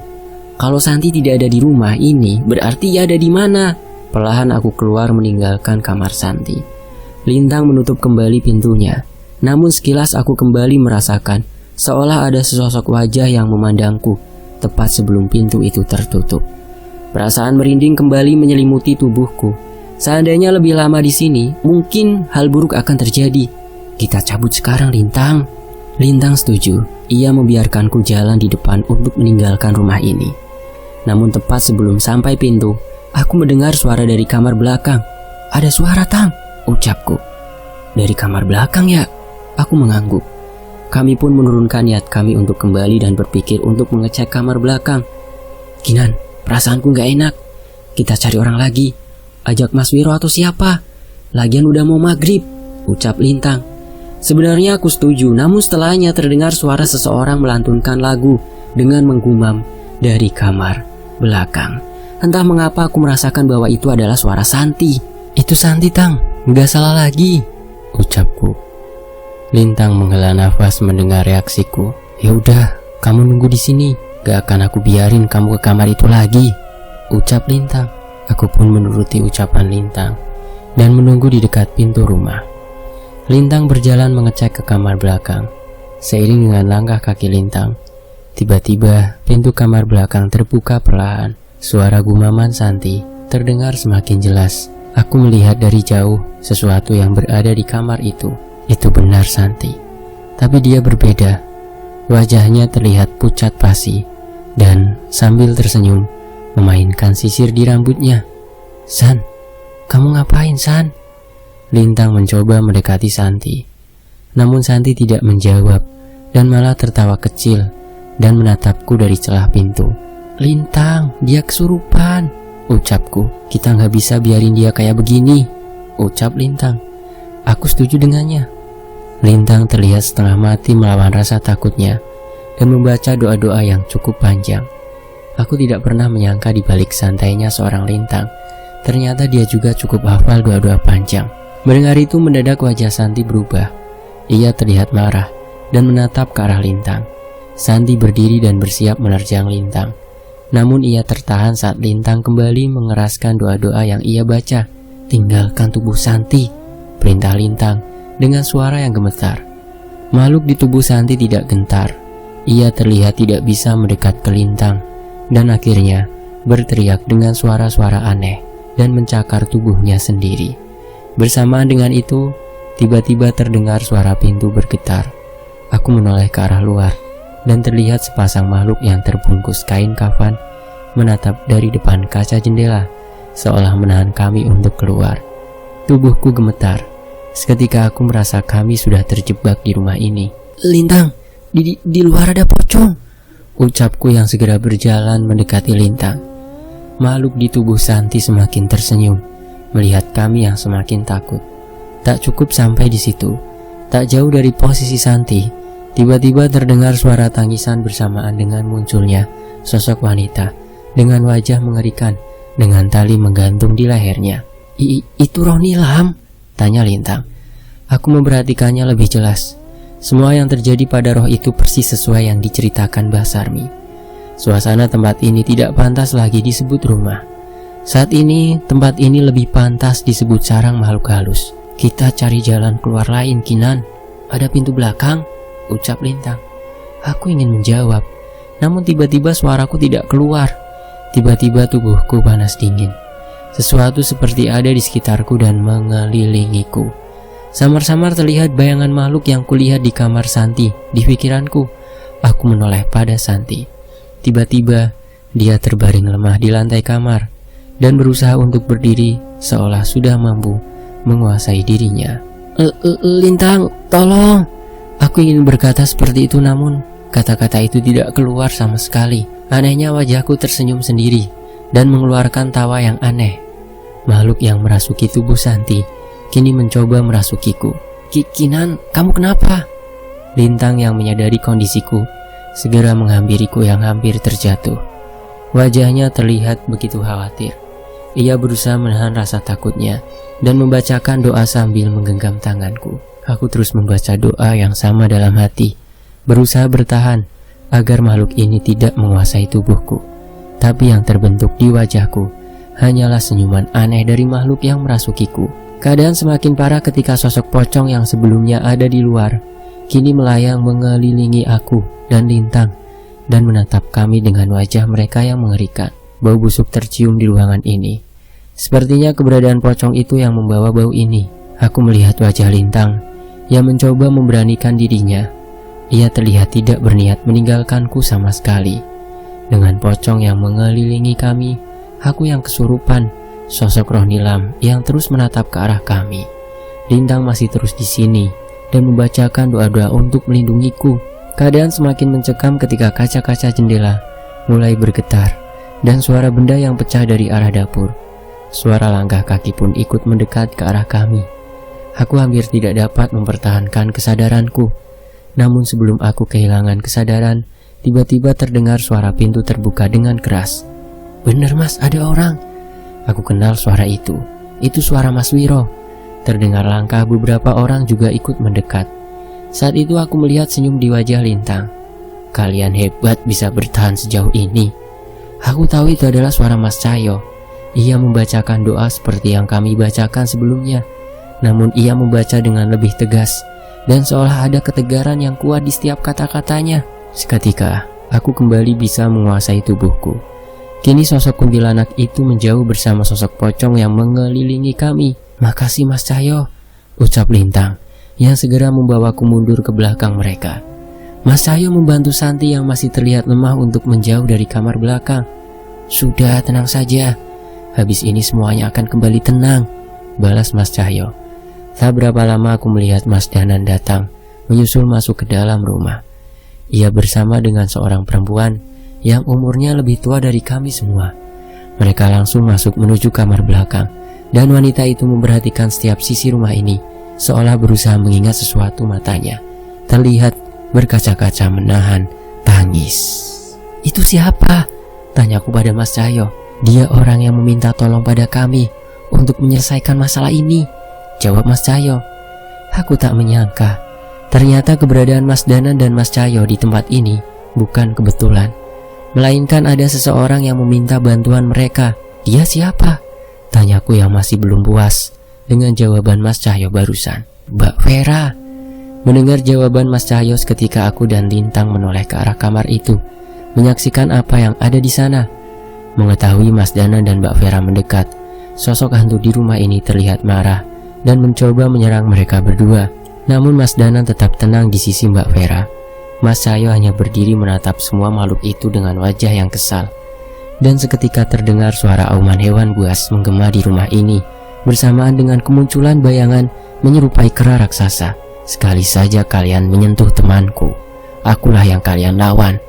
S1: Kalau Santi tidak ada di rumah ini, berarti ia ada di mana? Perlahan aku keluar meninggalkan kamar Santi. Lintang menutup kembali pintunya. Namun sekilas aku kembali merasakan seolah ada sesosok wajah yang memandangku tepat sebelum pintu itu tertutup. Perasaan merinding kembali menyelimuti tubuhku. Seandainya lebih lama di sini, mungkin hal buruk akan terjadi. "Kita cabut sekarang, Lintang." Lintang setuju. Ia membiarkanku jalan di depan untuk meninggalkan rumah ini. Namun tepat sebelum sampai pintu, aku mendengar suara dari kamar belakang. "Ada suara, Tang," ucapku. "Dari kamar belakang ya?" Aku mengangguk. Kami pun menurunkan niat kami untuk kembali dan berpikir untuk mengecek kamar belakang. "Kinan, perasaanku gak enak. Kita cari orang lagi. Ajak Mas Wiro atau siapa. Lagian udah mau maghrib," ucap Lintang. Sebenarnya aku setuju, namun setelahnya terdengar suara seseorang melantunkan lagu dengan menggumam dari kamar belakang. Entah mengapa aku merasakan bahwa itu adalah suara Santi. "Itu Santi, Tang. Gak salah lagi," ucapku. Lintang menghela nafas mendengar reaksiku. "Ya udah, kamu nunggu di sini. Gak akan aku biarin kamu ke kamar itu lagi," ucap Lintang. Aku pun menuruti ucapan Lintang dan menunggu di dekat pintu rumah. Lintang berjalan mengecek ke kamar belakang. Seiring dengan langkah kaki Lintang, tiba-tiba pintu kamar belakang terbuka perlahan. Suara gumaman Santi terdengar semakin jelas. Aku melihat dari jauh sesuatu yang berada di kamar itu. Itu benar Santi. Tapi dia berbeda. Wajahnya terlihat pucat pasi dan sambil tersenyum memainkan sisir di rambutnya. "San, kamu ngapain, San?" Lintang mencoba mendekati Santi. Namun Santi tidak menjawab dan malah tertawa kecil dan menatapku dari celah pintu. "Lintang, dia kesurupan," ucapku. "Kita gak bisa biarin dia kayak begini," ucap Lintang. Aku setuju dengannya. Lintang terlihat setengah mati melawan rasa takutnya dan membaca doa-doa yang cukup panjang. Aku tidak pernah menyangka di balik santainya seorang Lintang, ternyata dia juga cukup hafal doa-doa panjang. Mendengar itu mendadak wajah Santi berubah. Ia terlihat marah dan menatap ke arah Lintang. Santi berdiri dan bersiap menerjang Lintang. Namun ia tertahan saat Lintang kembali mengeraskan doa-doa yang ia baca. "Tinggalkan tubuh Santi," perintah Lintang dengan suara yang gemetar. Makhluk di tubuh Santi tidak gentar. Ia terlihat tidak bisa mendekat ke Lintang, dan akhirnya berteriak dengan suara-suara aneh dan mencakar tubuhnya sendiri. Bersamaan dengan itu, tiba-tiba terdengar suara pintu bergetar. Aku menoleh ke arah luar, dan terlihat sepasang makhluk yang terbungkus kain kafan menatap dari depan kaca jendela, seolah menahan kami untuk keluar. Tubuhku gemetar. Seketika aku merasa kami sudah terjebak di rumah ini. "Lintang, di luar ada pocong," ucapku yang segera berjalan mendekati Lintang. Makhluk di tubuh Santi semakin tersenyum melihat kami yang semakin takut. Tak cukup sampai di situ. Tak jauh dari posisi Santi, tiba-tiba terdengar suara tangisan bersamaan dengan munculnya sosok wanita dengan wajah mengerikan, dengan tali menggantung di lehernya. Itu roh Nilam?" tanya Lintang. Aku memperhatikannya lebih jelas. Semua yang terjadi pada roh itu persis sesuai yang diceritakan Mbah Sarmi. Suasana tempat ini tidak pantas lagi disebut rumah. Saat ini, tempat ini lebih pantas disebut sarang makhluk halus. "Kita cari jalan keluar lain, Kinan. Ada pintu belakang," ucap Lintang. Aku ingin menjawab, namun tiba-tiba suaraku tidak keluar. Tiba-tiba tubuhku panas dingin. Sesuatu seperti ada di sekitarku dan mengelilingiku. Samar-samar terlihat bayangan makhluk yang kulihat di kamar Santi. Di pikiranku, aku menoleh pada Santi. Tiba-tiba, dia terbaring lemah di lantai kamar dan berusaha untuk berdiri seolah sudah mampu menguasai dirinya. Lintang, tolong!" Aku ingin berkata seperti itu, namun kata-kata itu tidak keluar sama sekali. Anehnya wajahku tersenyum sendiri dan mengeluarkan tawa yang aneh. Makhluk yang merasuki tubuh Santi kini mencoba merasukiku. Kinan, kamu kenapa?" Lintang yang menyadari kondisiku segera menghampiriku yang hampir terjatuh. Wajahnya terlihat begitu khawatir. Ia berusaha menahan rasa takutnya dan membacakan doa sambil menggenggam tanganku. Aku terus membaca doa yang sama dalam hati, berusaha bertahan agar makhluk ini tidak menguasai tubuhku. Tapi yang terbentuk di wajahku hanyalah senyuman aneh dari makhluk yang merasukiku. Keadaan semakin parah ketika sosok pocong yang sebelumnya ada di luar kini melayang mengelilingi aku dan Lintang dan menatap kami dengan wajah mereka yang mengerikan. Bau busuk tercium di ruangan ini. Sepertinya keberadaan pocong itu yang membawa bau ini. Aku melihat wajah Lintang yang mencoba memberanikan dirinya. Ia terlihat tidak berniat meninggalkanku sama sekali. Dengan pocong yang mengelilingi kami, aku yang kesurupan, sosok roh Nilam yang terus menatap ke arah kami. Lintang masih terus di sini dan membacakan doa-doa untuk melindungiku. Keadaan semakin mencekam ketika kaca-kaca jendela mulai bergetar dan suara benda yang pecah dari arah dapur. Suara langkah kaki pun ikut mendekat ke arah kami. Aku hampir tidak dapat mempertahankan kesadaranku. Namun sebelum aku kehilangan kesadaran, tiba-tiba terdengar suara pintu terbuka dengan keras. "Bener Mas, ada orang." Aku kenal suara itu. Itu suara Mas Wiro. Terdengar langkah beberapa orang juga ikut mendekat. Saat itu aku melihat senyum di wajah Lintang. "Kalian hebat bisa bertahan sejauh ini." Aku tahu itu adalah suara Mas Cahyo. Ia membacakan doa seperti yang kami bacakan sebelumnya. Namun ia membaca dengan lebih tegas dan seolah ada ketegaran yang kuat di setiap kata-katanya. Seketika, aku kembali bisa menguasai tubuhku. Kini sosok kuntilanak itu menjauh bersama sosok pocong yang mengelilingi kami. "Makasih Mas Cahyo," ucap Lintang yang segera membawaku mundur ke belakang mereka. Mas Cahyo membantu Santi yang masih terlihat lemah untuk menjauh dari kamar belakang. "Sudah, tenang saja. Habis ini semuanya akan kembali tenang," balas Mas Cahyo. Tak berapa lama aku melihat Mas Danan datang, menyusul masuk ke dalam rumah. Ia bersama dengan seorang perempuan yang umurnya lebih tua dari kami semua. Mereka langsung masuk menuju kamar belakang, dan wanita itu memperhatikan setiap sisi rumah ini, seolah berusaha mengingat sesuatu. Matanya terlihat berkaca-kaca menahan tangis. "Itu siapa?" tanyaku pada Mas Cahyo. "Dia orang yang meminta tolong pada kami untuk menyelesaikan masalah ini," jawab Mas Cahyo. Aku tak menyangka, ternyata keberadaan Mas Danan dan Mas Cahyo di tempat ini bukan kebetulan, melainkan ada seseorang yang meminta bantuan mereka. "Dia siapa?" tanyaku yang masih belum puas dengan jawaban Mas Cahyo barusan. "Mbak Vera." Mendengar jawaban Mas Cahyo seketika aku dan Lintang menoleh ke arah kamar itu, menyaksikan apa yang ada di sana. Mengetahui Mas Danan dan Mbak Vera mendekat, sosok hantu di rumah ini terlihat marah dan mencoba menyerang mereka berdua. Namun Mas Danan tetap tenang di sisi Mbak Vera. Mas Cahyo hanya berdiri menatap semua makhluk itu dengan wajah yang kesal. Dan seketika terdengar suara auman hewan buas menggema di rumah ini, bersamaan dengan kemunculan bayangan menyerupai kera raksasa. Sekali saja kalian menyentuh temanku, akulah yang kalian lawan.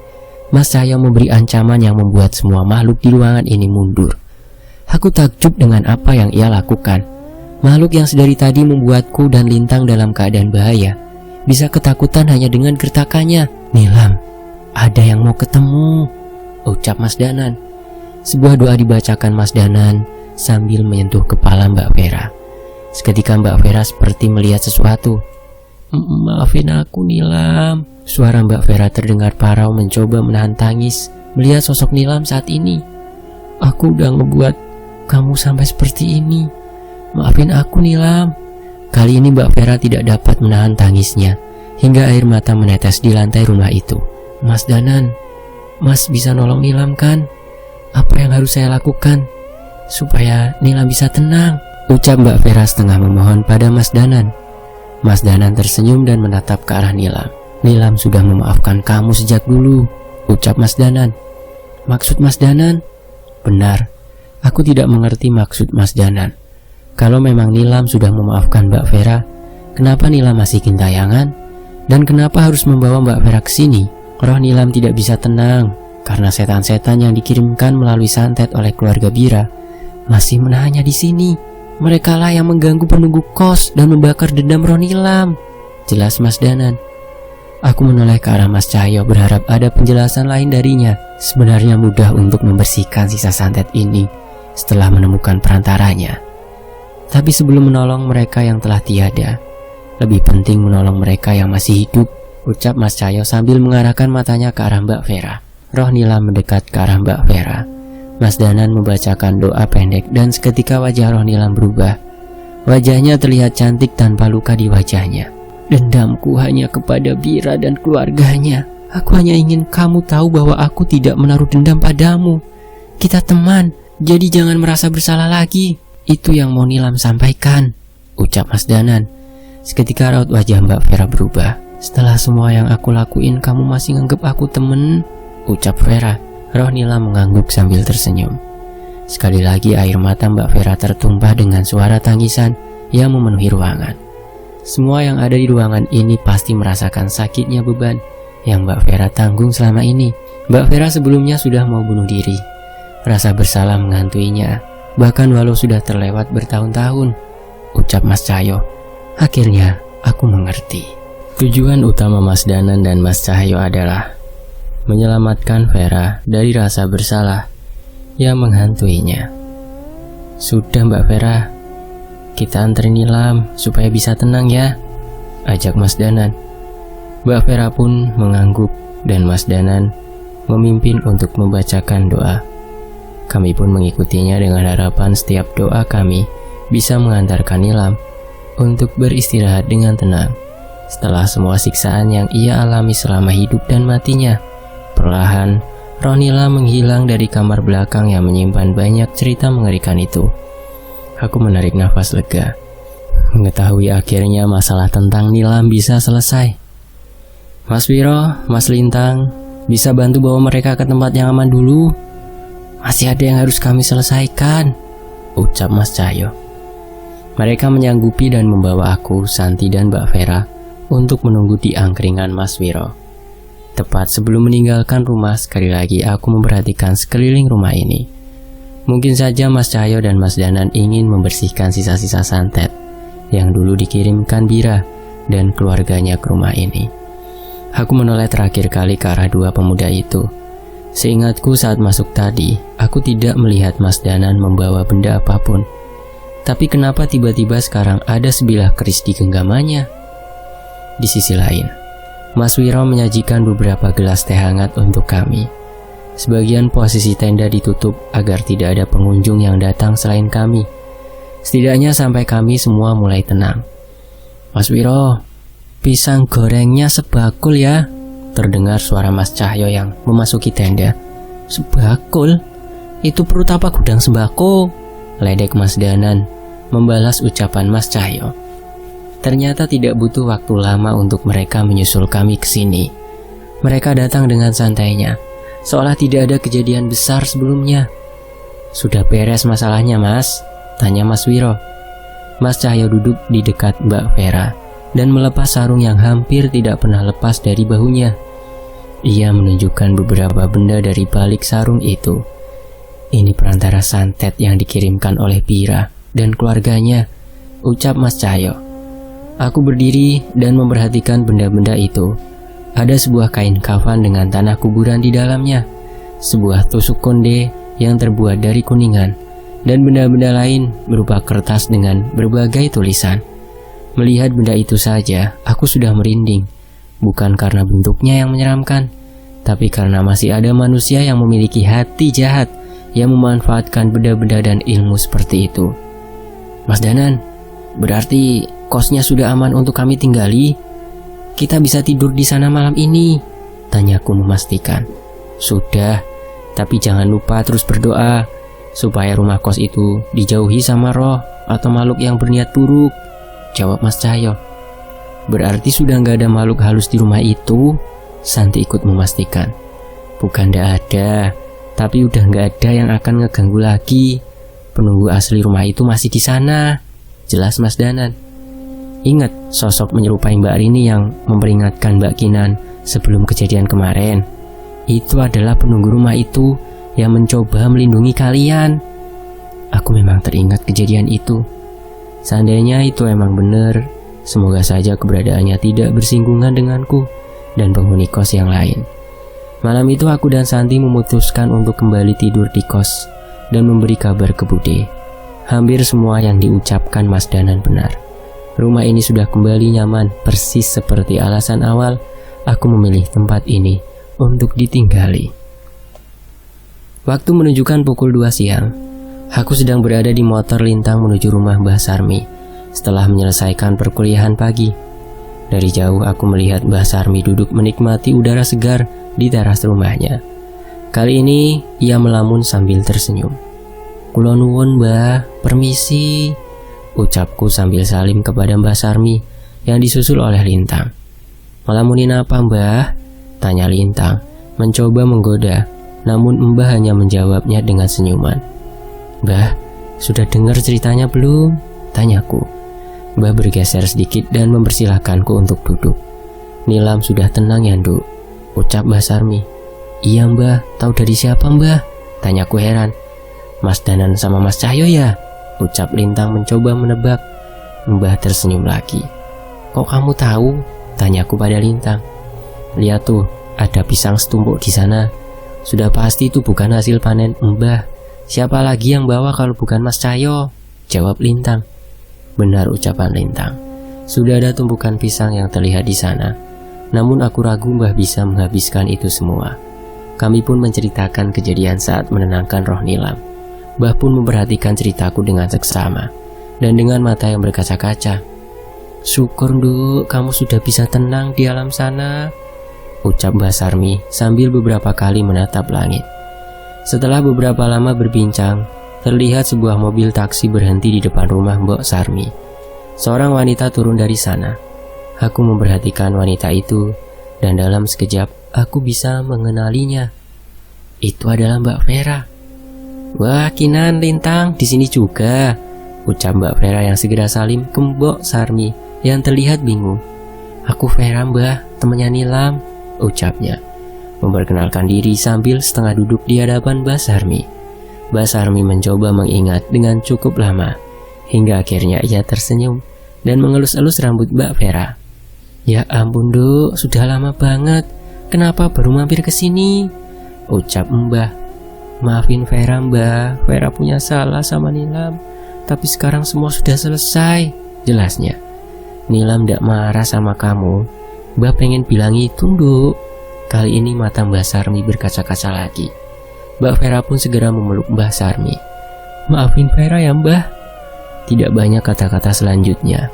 S1: Mas Cahyo memberi ancaman yang membuat semua makhluk di ruangan ini mundur. Aku takjub dengan apa yang ia lakukan. Makhluk yang sedari tadi membuatku dan Lintang dalam keadaan bahaya bisa ketakutan hanya dengan gertakannya. "Nilam, ada yang mau ketemu," ucap Mas Danan. Sebuah doa dibacakan Mas Danan sambil menyentuh kepala Mbak Vera. Seketika Mbak Vera seperti melihat sesuatu. "Maafin aku, Nilam." Suara Mbak Vera terdengar parau mencoba menahan tangis melihat sosok Nilam saat ini. "Aku udah ngebuat kamu sampai seperti ini. Maafin aku, Nilam." Kali ini Mbak Vera tidak dapat menahan tangisnya hingga air mata menetes di lantai rumah itu. "Mas Danan, Mas bisa nolong Nilam kan? Apa yang harus saya lakukan supaya Nilam bisa tenang?" ucap Mbak Vera setengah memohon pada Mas Danan. Mas Danan tersenyum dan menatap ke arah Nilam. "Nilam sudah memaafkan kamu sejak dulu," ucap Mas Danan. "Maksud Mas Danan?" "Benar, aku tidak mengerti maksud Mas Danan. Kalau memang Nilam sudah memaafkan Mbak Vera, kenapa Nilam masih kintayangan? Dan kenapa harus membawa Mbak Vera ke sini? Roh Nilam tidak bisa tenang karena setan-setan yang dikirimkan melalui santet oleh keluarga Bira masih menahannya di sini. Merekalah yang mengganggu penunggu kos dan membakar dendam roh Nilam," jelas Mas Danan. Aku menoleh ke arah Mas Cahyo berharap ada penjelasan lain darinya. Sebenarnya mudah untuk membersihkan sisa santet ini setelah menemukan perantaranya. Tapi sebelum menolong mereka yang telah tiada, lebih penting menolong mereka yang masih hidup, ucap Mas Cahyo sambil mengarahkan matanya ke arah Mbak Vera. Roh Nilam mendekat ke arah Mbak Vera. Mas Danan membacakan doa pendek dan seketika wajah roh Nilam berubah. Wajahnya terlihat cantik tanpa luka di wajahnya. "Dendamku hanya kepada Bira dan keluarganya. Aku hanya ingin kamu tahu bahwa aku tidak menaruh dendam padamu. Kita teman, jadi jangan merasa bersalah lagi. Itu yang mau Nilam sampaikan," ucap Mas Danan. Seketika raut wajah Mbak Vera berubah. "Setelah semua yang aku lakuin, kamu masih nganggep aku temen," ucap Vera. Roh Nilam mengangguk sambil tersenyum. Sekali lagi air mata Mbak Vera tertumpah dengan suara tangisan yang memenuhi ruangan. Semua yang ada di ruangan ini pasti merasakan sakitnya beban yang Mbak Vera tanggung selama ini. Mbak Vera sebelumnya sudah mau bunuh diri. Rasa bersalah menghantuinya, bahkan walau sudah terlewat bertahun-tahun, ucap Mas Cahyo. "Akhirnya aku mengerti." Tujuan utama Mas Danan dan Mas Cahyo adalah menyelamatkan Vera dari rasa bersalah yang menghantuinya. "Sudah Mbak Vera, kita anterin Nilam supaya bisa tenang ya," ajak Mas Danan. Mbak Vera pun mengangguk dan Mas Danan memimpin untuk membacakan doa. Kami pun mengikutinya dengan harapan setiap doa kami bisa mengantarkan Nilam untuk beristirahat dengan tenang. Setelah semua siksaan yang ia alami selama hidup dan matinya, perlahan roh Nilam menghilang dari kamar belakang yang menyimpan banyak cerita mengerikan itu. Aku menarik nafas lega, mengetahui akhirnya masalah tentang Nilam bisa selesai. "Mas Wiro, Mas Lintang, bisa bantu bawa mereka ke tempat yang aman dulu. Masih ada yang harus kami selesaikan," ucap Mas Cahyo. Mereka menyanggupi dan membawa aku, Santi dan Mbak Vera untuk menunggu di angkringan Mas Wiro. Tepat sebelum meninggalkan rumah, sekali lagi aku memperhatikan sekeliling rumah ini. Mungkin saja Mas Cahyo dan Mas Danan ingin membersihkan sisa-sisa santet yang dulu dikirimkan Bira dan keluarganya ke rumah ini. Aku menoleh terakhir kali ke arah dua pemuda itu. Seingatku saat masuk tadi, aku tidak melihat Mas Danan membawa benda apapun. Tapi kenapa tiba-tiba sekarang ada sebilah keris di genggamannya? Di sisi lain, Mas Wiro menyajikan beberapa gelas teh hangat untuk kami. Sebagian posisi tenda ditutup agar tidak ada pengunjung yang datang selain kami. Setidaknya sampai kami semua mulai tenang. "Mas Wiro, Pisang gorengnya sebakul ya, terdengar suara Mas Cahyo yang memasuki tenda. Sebakul? Itu perut apa gudang sembako? Ledek Mas Danan membalas ucapan Mas Cahyo. Ternyata tidak butuh waktu lama untuk mereka menyusul kami ke sini. Mereka datang dengan santainya, seolah tidak ada kejadian besar sebelumnya. Sudah beres masalahnya, Mas? Tanya Mas Wiro. Mas Cahyo duduk di dekat Mbak Vera dan melepas sarung yang hampir tidak pernah lepas dari bahunya. Ia menunjukkan beberapa benda dari balik sarung itu. Ini perantara santet yang dikirimkan oleh Pira dan keluarganya, ucap Mas Cahyo. Aku berdiri dan memperhatikan benda-benda itu. Ada sebuah kain kafan dengan tanah kuburan di dalamnya, sebuah tusuk konde yang terbuat dari kuningan, dan benda-benda lain berupa kertas dengan berbagai tulisan. Melihat benda itu saja, aku sudah merinding. Bukan karena bentuknya yang menyeramkan, tapi karena masih ada manusia yang memiliki hati jahat yang memanfaatkan benda-benda dan ilmu seperti itu. Mas Danan, berarti kosnya sudah aman untuk kami tinggali? Kita bisa tidur di sana malam ini? Tanyaku memastikan. Sudah, tapi jangan lupa terus berdoa supaya rumah kos itu dijauhi sama roh atau makhluk yang berniat buruk, jawab Mas Cahyo. Berarti sudah nggak ada makhluk halus di rumah itu? Santi ikut memastikan. Bukan nggak ada, tapi udah nggak ada yang akan ngeganggu lagi. Penunggu asli rumah itu masih di sana, jelas Mas Danan. Ingat sosok menyerupai Mbak Rini yang memperingatkan Mbak Kinan sebelum kejadian kemarin? Itu adalah penunggu rumah itu yang mencoba melindungi kalian. Aku memang teringat kejadian itu. Seandainya itu emang benar, semoga saja keberadaannya tidak bersinggungan denganku dan penghuni kos yang lain. Malam itu aku dan Santi memutuskan untuk kembali tidur di kos dan memberi kabar ke Bude. Hampir semua yang diucapkan Mas Danan benar. Rumah ini sudah kembali nyaman, persis seperti alasan awal aku memilih tempat ini untuk ditinggali. Waktu menunjukkan pukul 2 siang. Aku sedang berada di motor lintang menuju rumah Mbah Sarmi setelah menyelesaikan perkuliahan pagi. Dari jauh aku melihat Mbah Sarmi duduk menikmati udara segar di teras rumahnya. Kali ini ia melamun sambil tersenyum. Kula nuwun Mbah, permisi, ucapku sambil salim kepada Mbah Sarmi yang disusul oleh Lintang. Melamunin apa Mbah? Tanya Lintang, mencoba menggoda. Namun Mbah hanya menjawabnya dengan senyuman. Mbah, sudah dengar ceritanya belum? Tanyaku. Mbah bergeser sedikit dan mempersilahkanku untuk duduk. Nilam sudah tenang ya Nduk, ucap Mbah Sarmi. Iya Mbah, tahu dari siapa Mbah? Tanyaku heran. Mas Danan sama Mas Cahyo ya? Ucap Lintang mencoba menebak. Mbah tersenyum lagi. Kok kamu tahu? Tanyaku pada Lintang. Lihat tuh, ada pisang setumpuk di sana. Sudah pasti itu bukan hasil panen Mbah. Siapa lagi yang bawa kalau bukan Mas Cahyo? Jawab Lintang. Benar ucapan Lintang. Sudah ada tumpukan pisang yang terlihat di sana. Namun aku ragu Mbah bisa menghabiskan itu semua. Kami pun menceritakan kejadian saat menenangkan roh Nilam. Mbah pun memperhatikan ceritaku dengan seksama dan dengan mata yang berkaca-kaca. Syukur Nduk, kamu sudah bisa tenang di alam sana, ucap Mbah Sarmi sambil beberapa kali menatap langit. Setelah beberapa lama berbincang, terlihat sebuah mobil taksi berhenti di depan rumah Mbok Sarmi. Seorang wanita turun dari sana. Aku memperhatikan wanita itu dan dalam sekejap aku bisa mengenalinya. Itu adalah Mbak Vera. Wah, Kinan, Lintang, di sini juga, ucap Mbak Vera yang segera salim ke Mbok Sarmi yang terlihat bingung. Aku Vera Mbah, temannya Nilam, ucapnya, memperkenalkan diri sambil setengah duduk di hadapan Mbah Sarmi. Mbah Sarmi mencoba mengingat dengan cukup lama, hingga akhirnya ia tersenyum dan mengelus-elus rambut Mbak Vera. Ya ampun Duk, sudah lama banget, kenapa baru mampir ke sini? Ucap Mbah. Maafin Vera Mbah, Vera punya salah sama Nilam, tapi sekarang semua sudah selesai, jelasnya. Nilam tidak marah sama kamu. Mbah pengen bilang itu Nduk. Kali ini mata Mbah Sarmi berkaca-kaca lagi. Mbak Vera pun segera memeluk Mbah Sarmi. Maafin Vera ya Mbah. Tidak banyak kata-kata selanjutnya.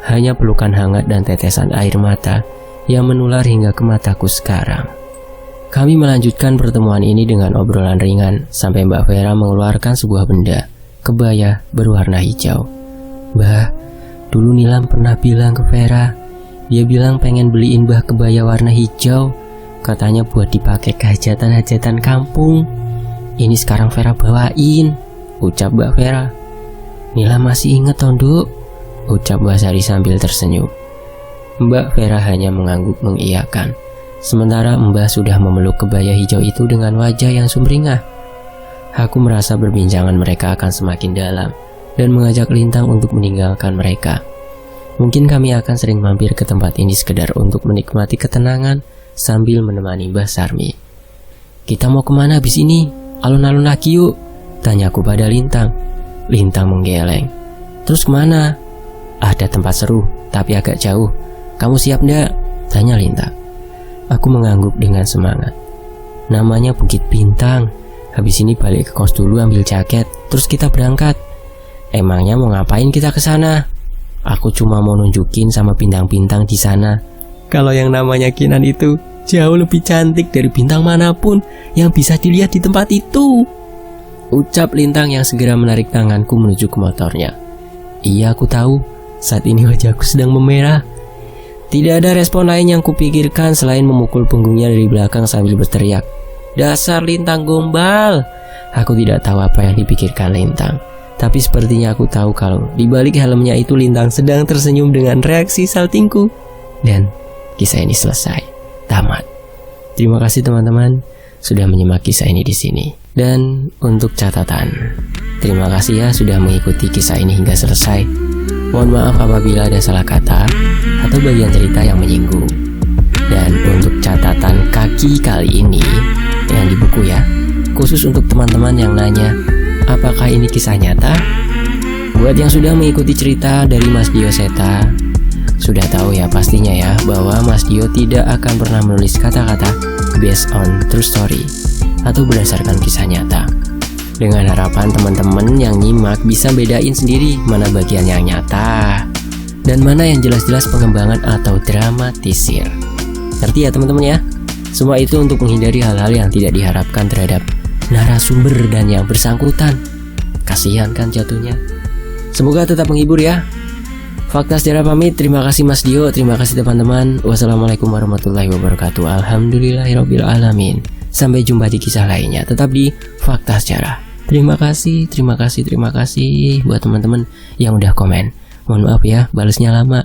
S1: hanya pelukan hangat dan tetesan air mata yang menular hingga ke mataku sekarang. Kami melanjutkan pertemuan ini dengan obrolan ringan sampai Mbak Vera mengeluarkan sebuah benda, kebaya berwarna hijau. "Mbah, dulu Nilam pernah bilang ke Vera, dia bilang pengen beliin Mbah kebaya warna hijau. Katanya buat dipakai ke hajatan-hajatan kampung. Ini sekarang Vera bawain," ucap Mbak Vera. "Nilam masih inget toh, Nduk?" ucap Mbak Sari sambil tersenyum. Mbak Vera hanya mengangguk mengiyakan. Sementara Mbah sudah memeluk kebaya hijau itu dengan wajah yang sumringah. Aku merasa perbincangan mereka akan semakin dalam dan mengajak Lintang untuk meninggalkan mereka. Mungkin kami akan sering mampir ke tempat ini sekedar untuk menikmati ketenangan sambil menemani Mbah Sarmi. "Kita mau kemana habis ini? Alun-alun lagi yuk," tanyaku pada Lintang. Lintang menggeleng. "Terus kemana?" "Ada tempat seru, tapi agak jauh. Kamu siap ndak?" tanya Lintang. Aku mengangguk dengan semangat. "Namanya Bukit Bintang. Habis ini balik ke kos dulu ambil jaket, terus kita berangkat." "Emangnya mau ngapain kita ke sana?" "Aku cuma mau nunjukin sama bintang-bintang di sana. Kalau yang namanya Kinan itu jauh lebih cantik dari bintang manapun yang bisa dilihat di tempat itu," ucap Lintang yang segera menarik tanganku menuju ke motornya. "Iya, aku tahu. Saat ini wajahku sedang memerah." Tidak ada respon lain yang kupikirkan selain memukul punggungnya dari belakang sambil berteriak, "Dasar Lintang gombal!" Aku tidak tahu apa yang dipikirkan Lintang, tapi sepertinya aku tahu kalau di balik helmnya itu Lintang sedang tersenyum dengan reaksi saltingku. Dan kisah ini selesai, tamat. Terima kasih teman-teman sudah menyimak kisah ini di sini. Dan untuk catatan, terima kasih ya sudah mengikuti kisah ini hingga selesai. Mohon maaf apabila ada salah kata atau bagian cerita yang menyinggung. Dan untuk catatan kaki kali ini yang di buku ya, khusus untuk teman-teman yang nanya apakah ini kisah nyata. Buat yang sudah mengikuti cerita dari Mas Dio Seta, sudah tahu ya pastinya ya bahwa Mas Dio tidak akan pernah menulis kata-kata based on true story atau berdasarkan kisah nyata. Dengan harapan teman-teman yang nyimak bisa bedain sendiri mana bagian yang nyata dan mana yang jelas-jelas pengembangan atau dramatisir. Ngerti ya teman-teman ya? Semua itu untuk menghindari hal-hal yang tidak diharapkan terhadap narasumber dan yang bersangkutan. Kasihan kan jatuhnya. Semoga tetap menghibur ya. Fakta Sejarah pamit. Terima kasih Mas Dio, terima kasih teman-teman. Wassalamualaikum warahmatullahi wabarakatuh. Alhamdulillahirabbil alamin. Sampai jumpa di kisah lainnya tetap di Fakta Sejarah. Terima kasih buat teman-teman yang udah komen. Mohon maaf ya, balesnya lama.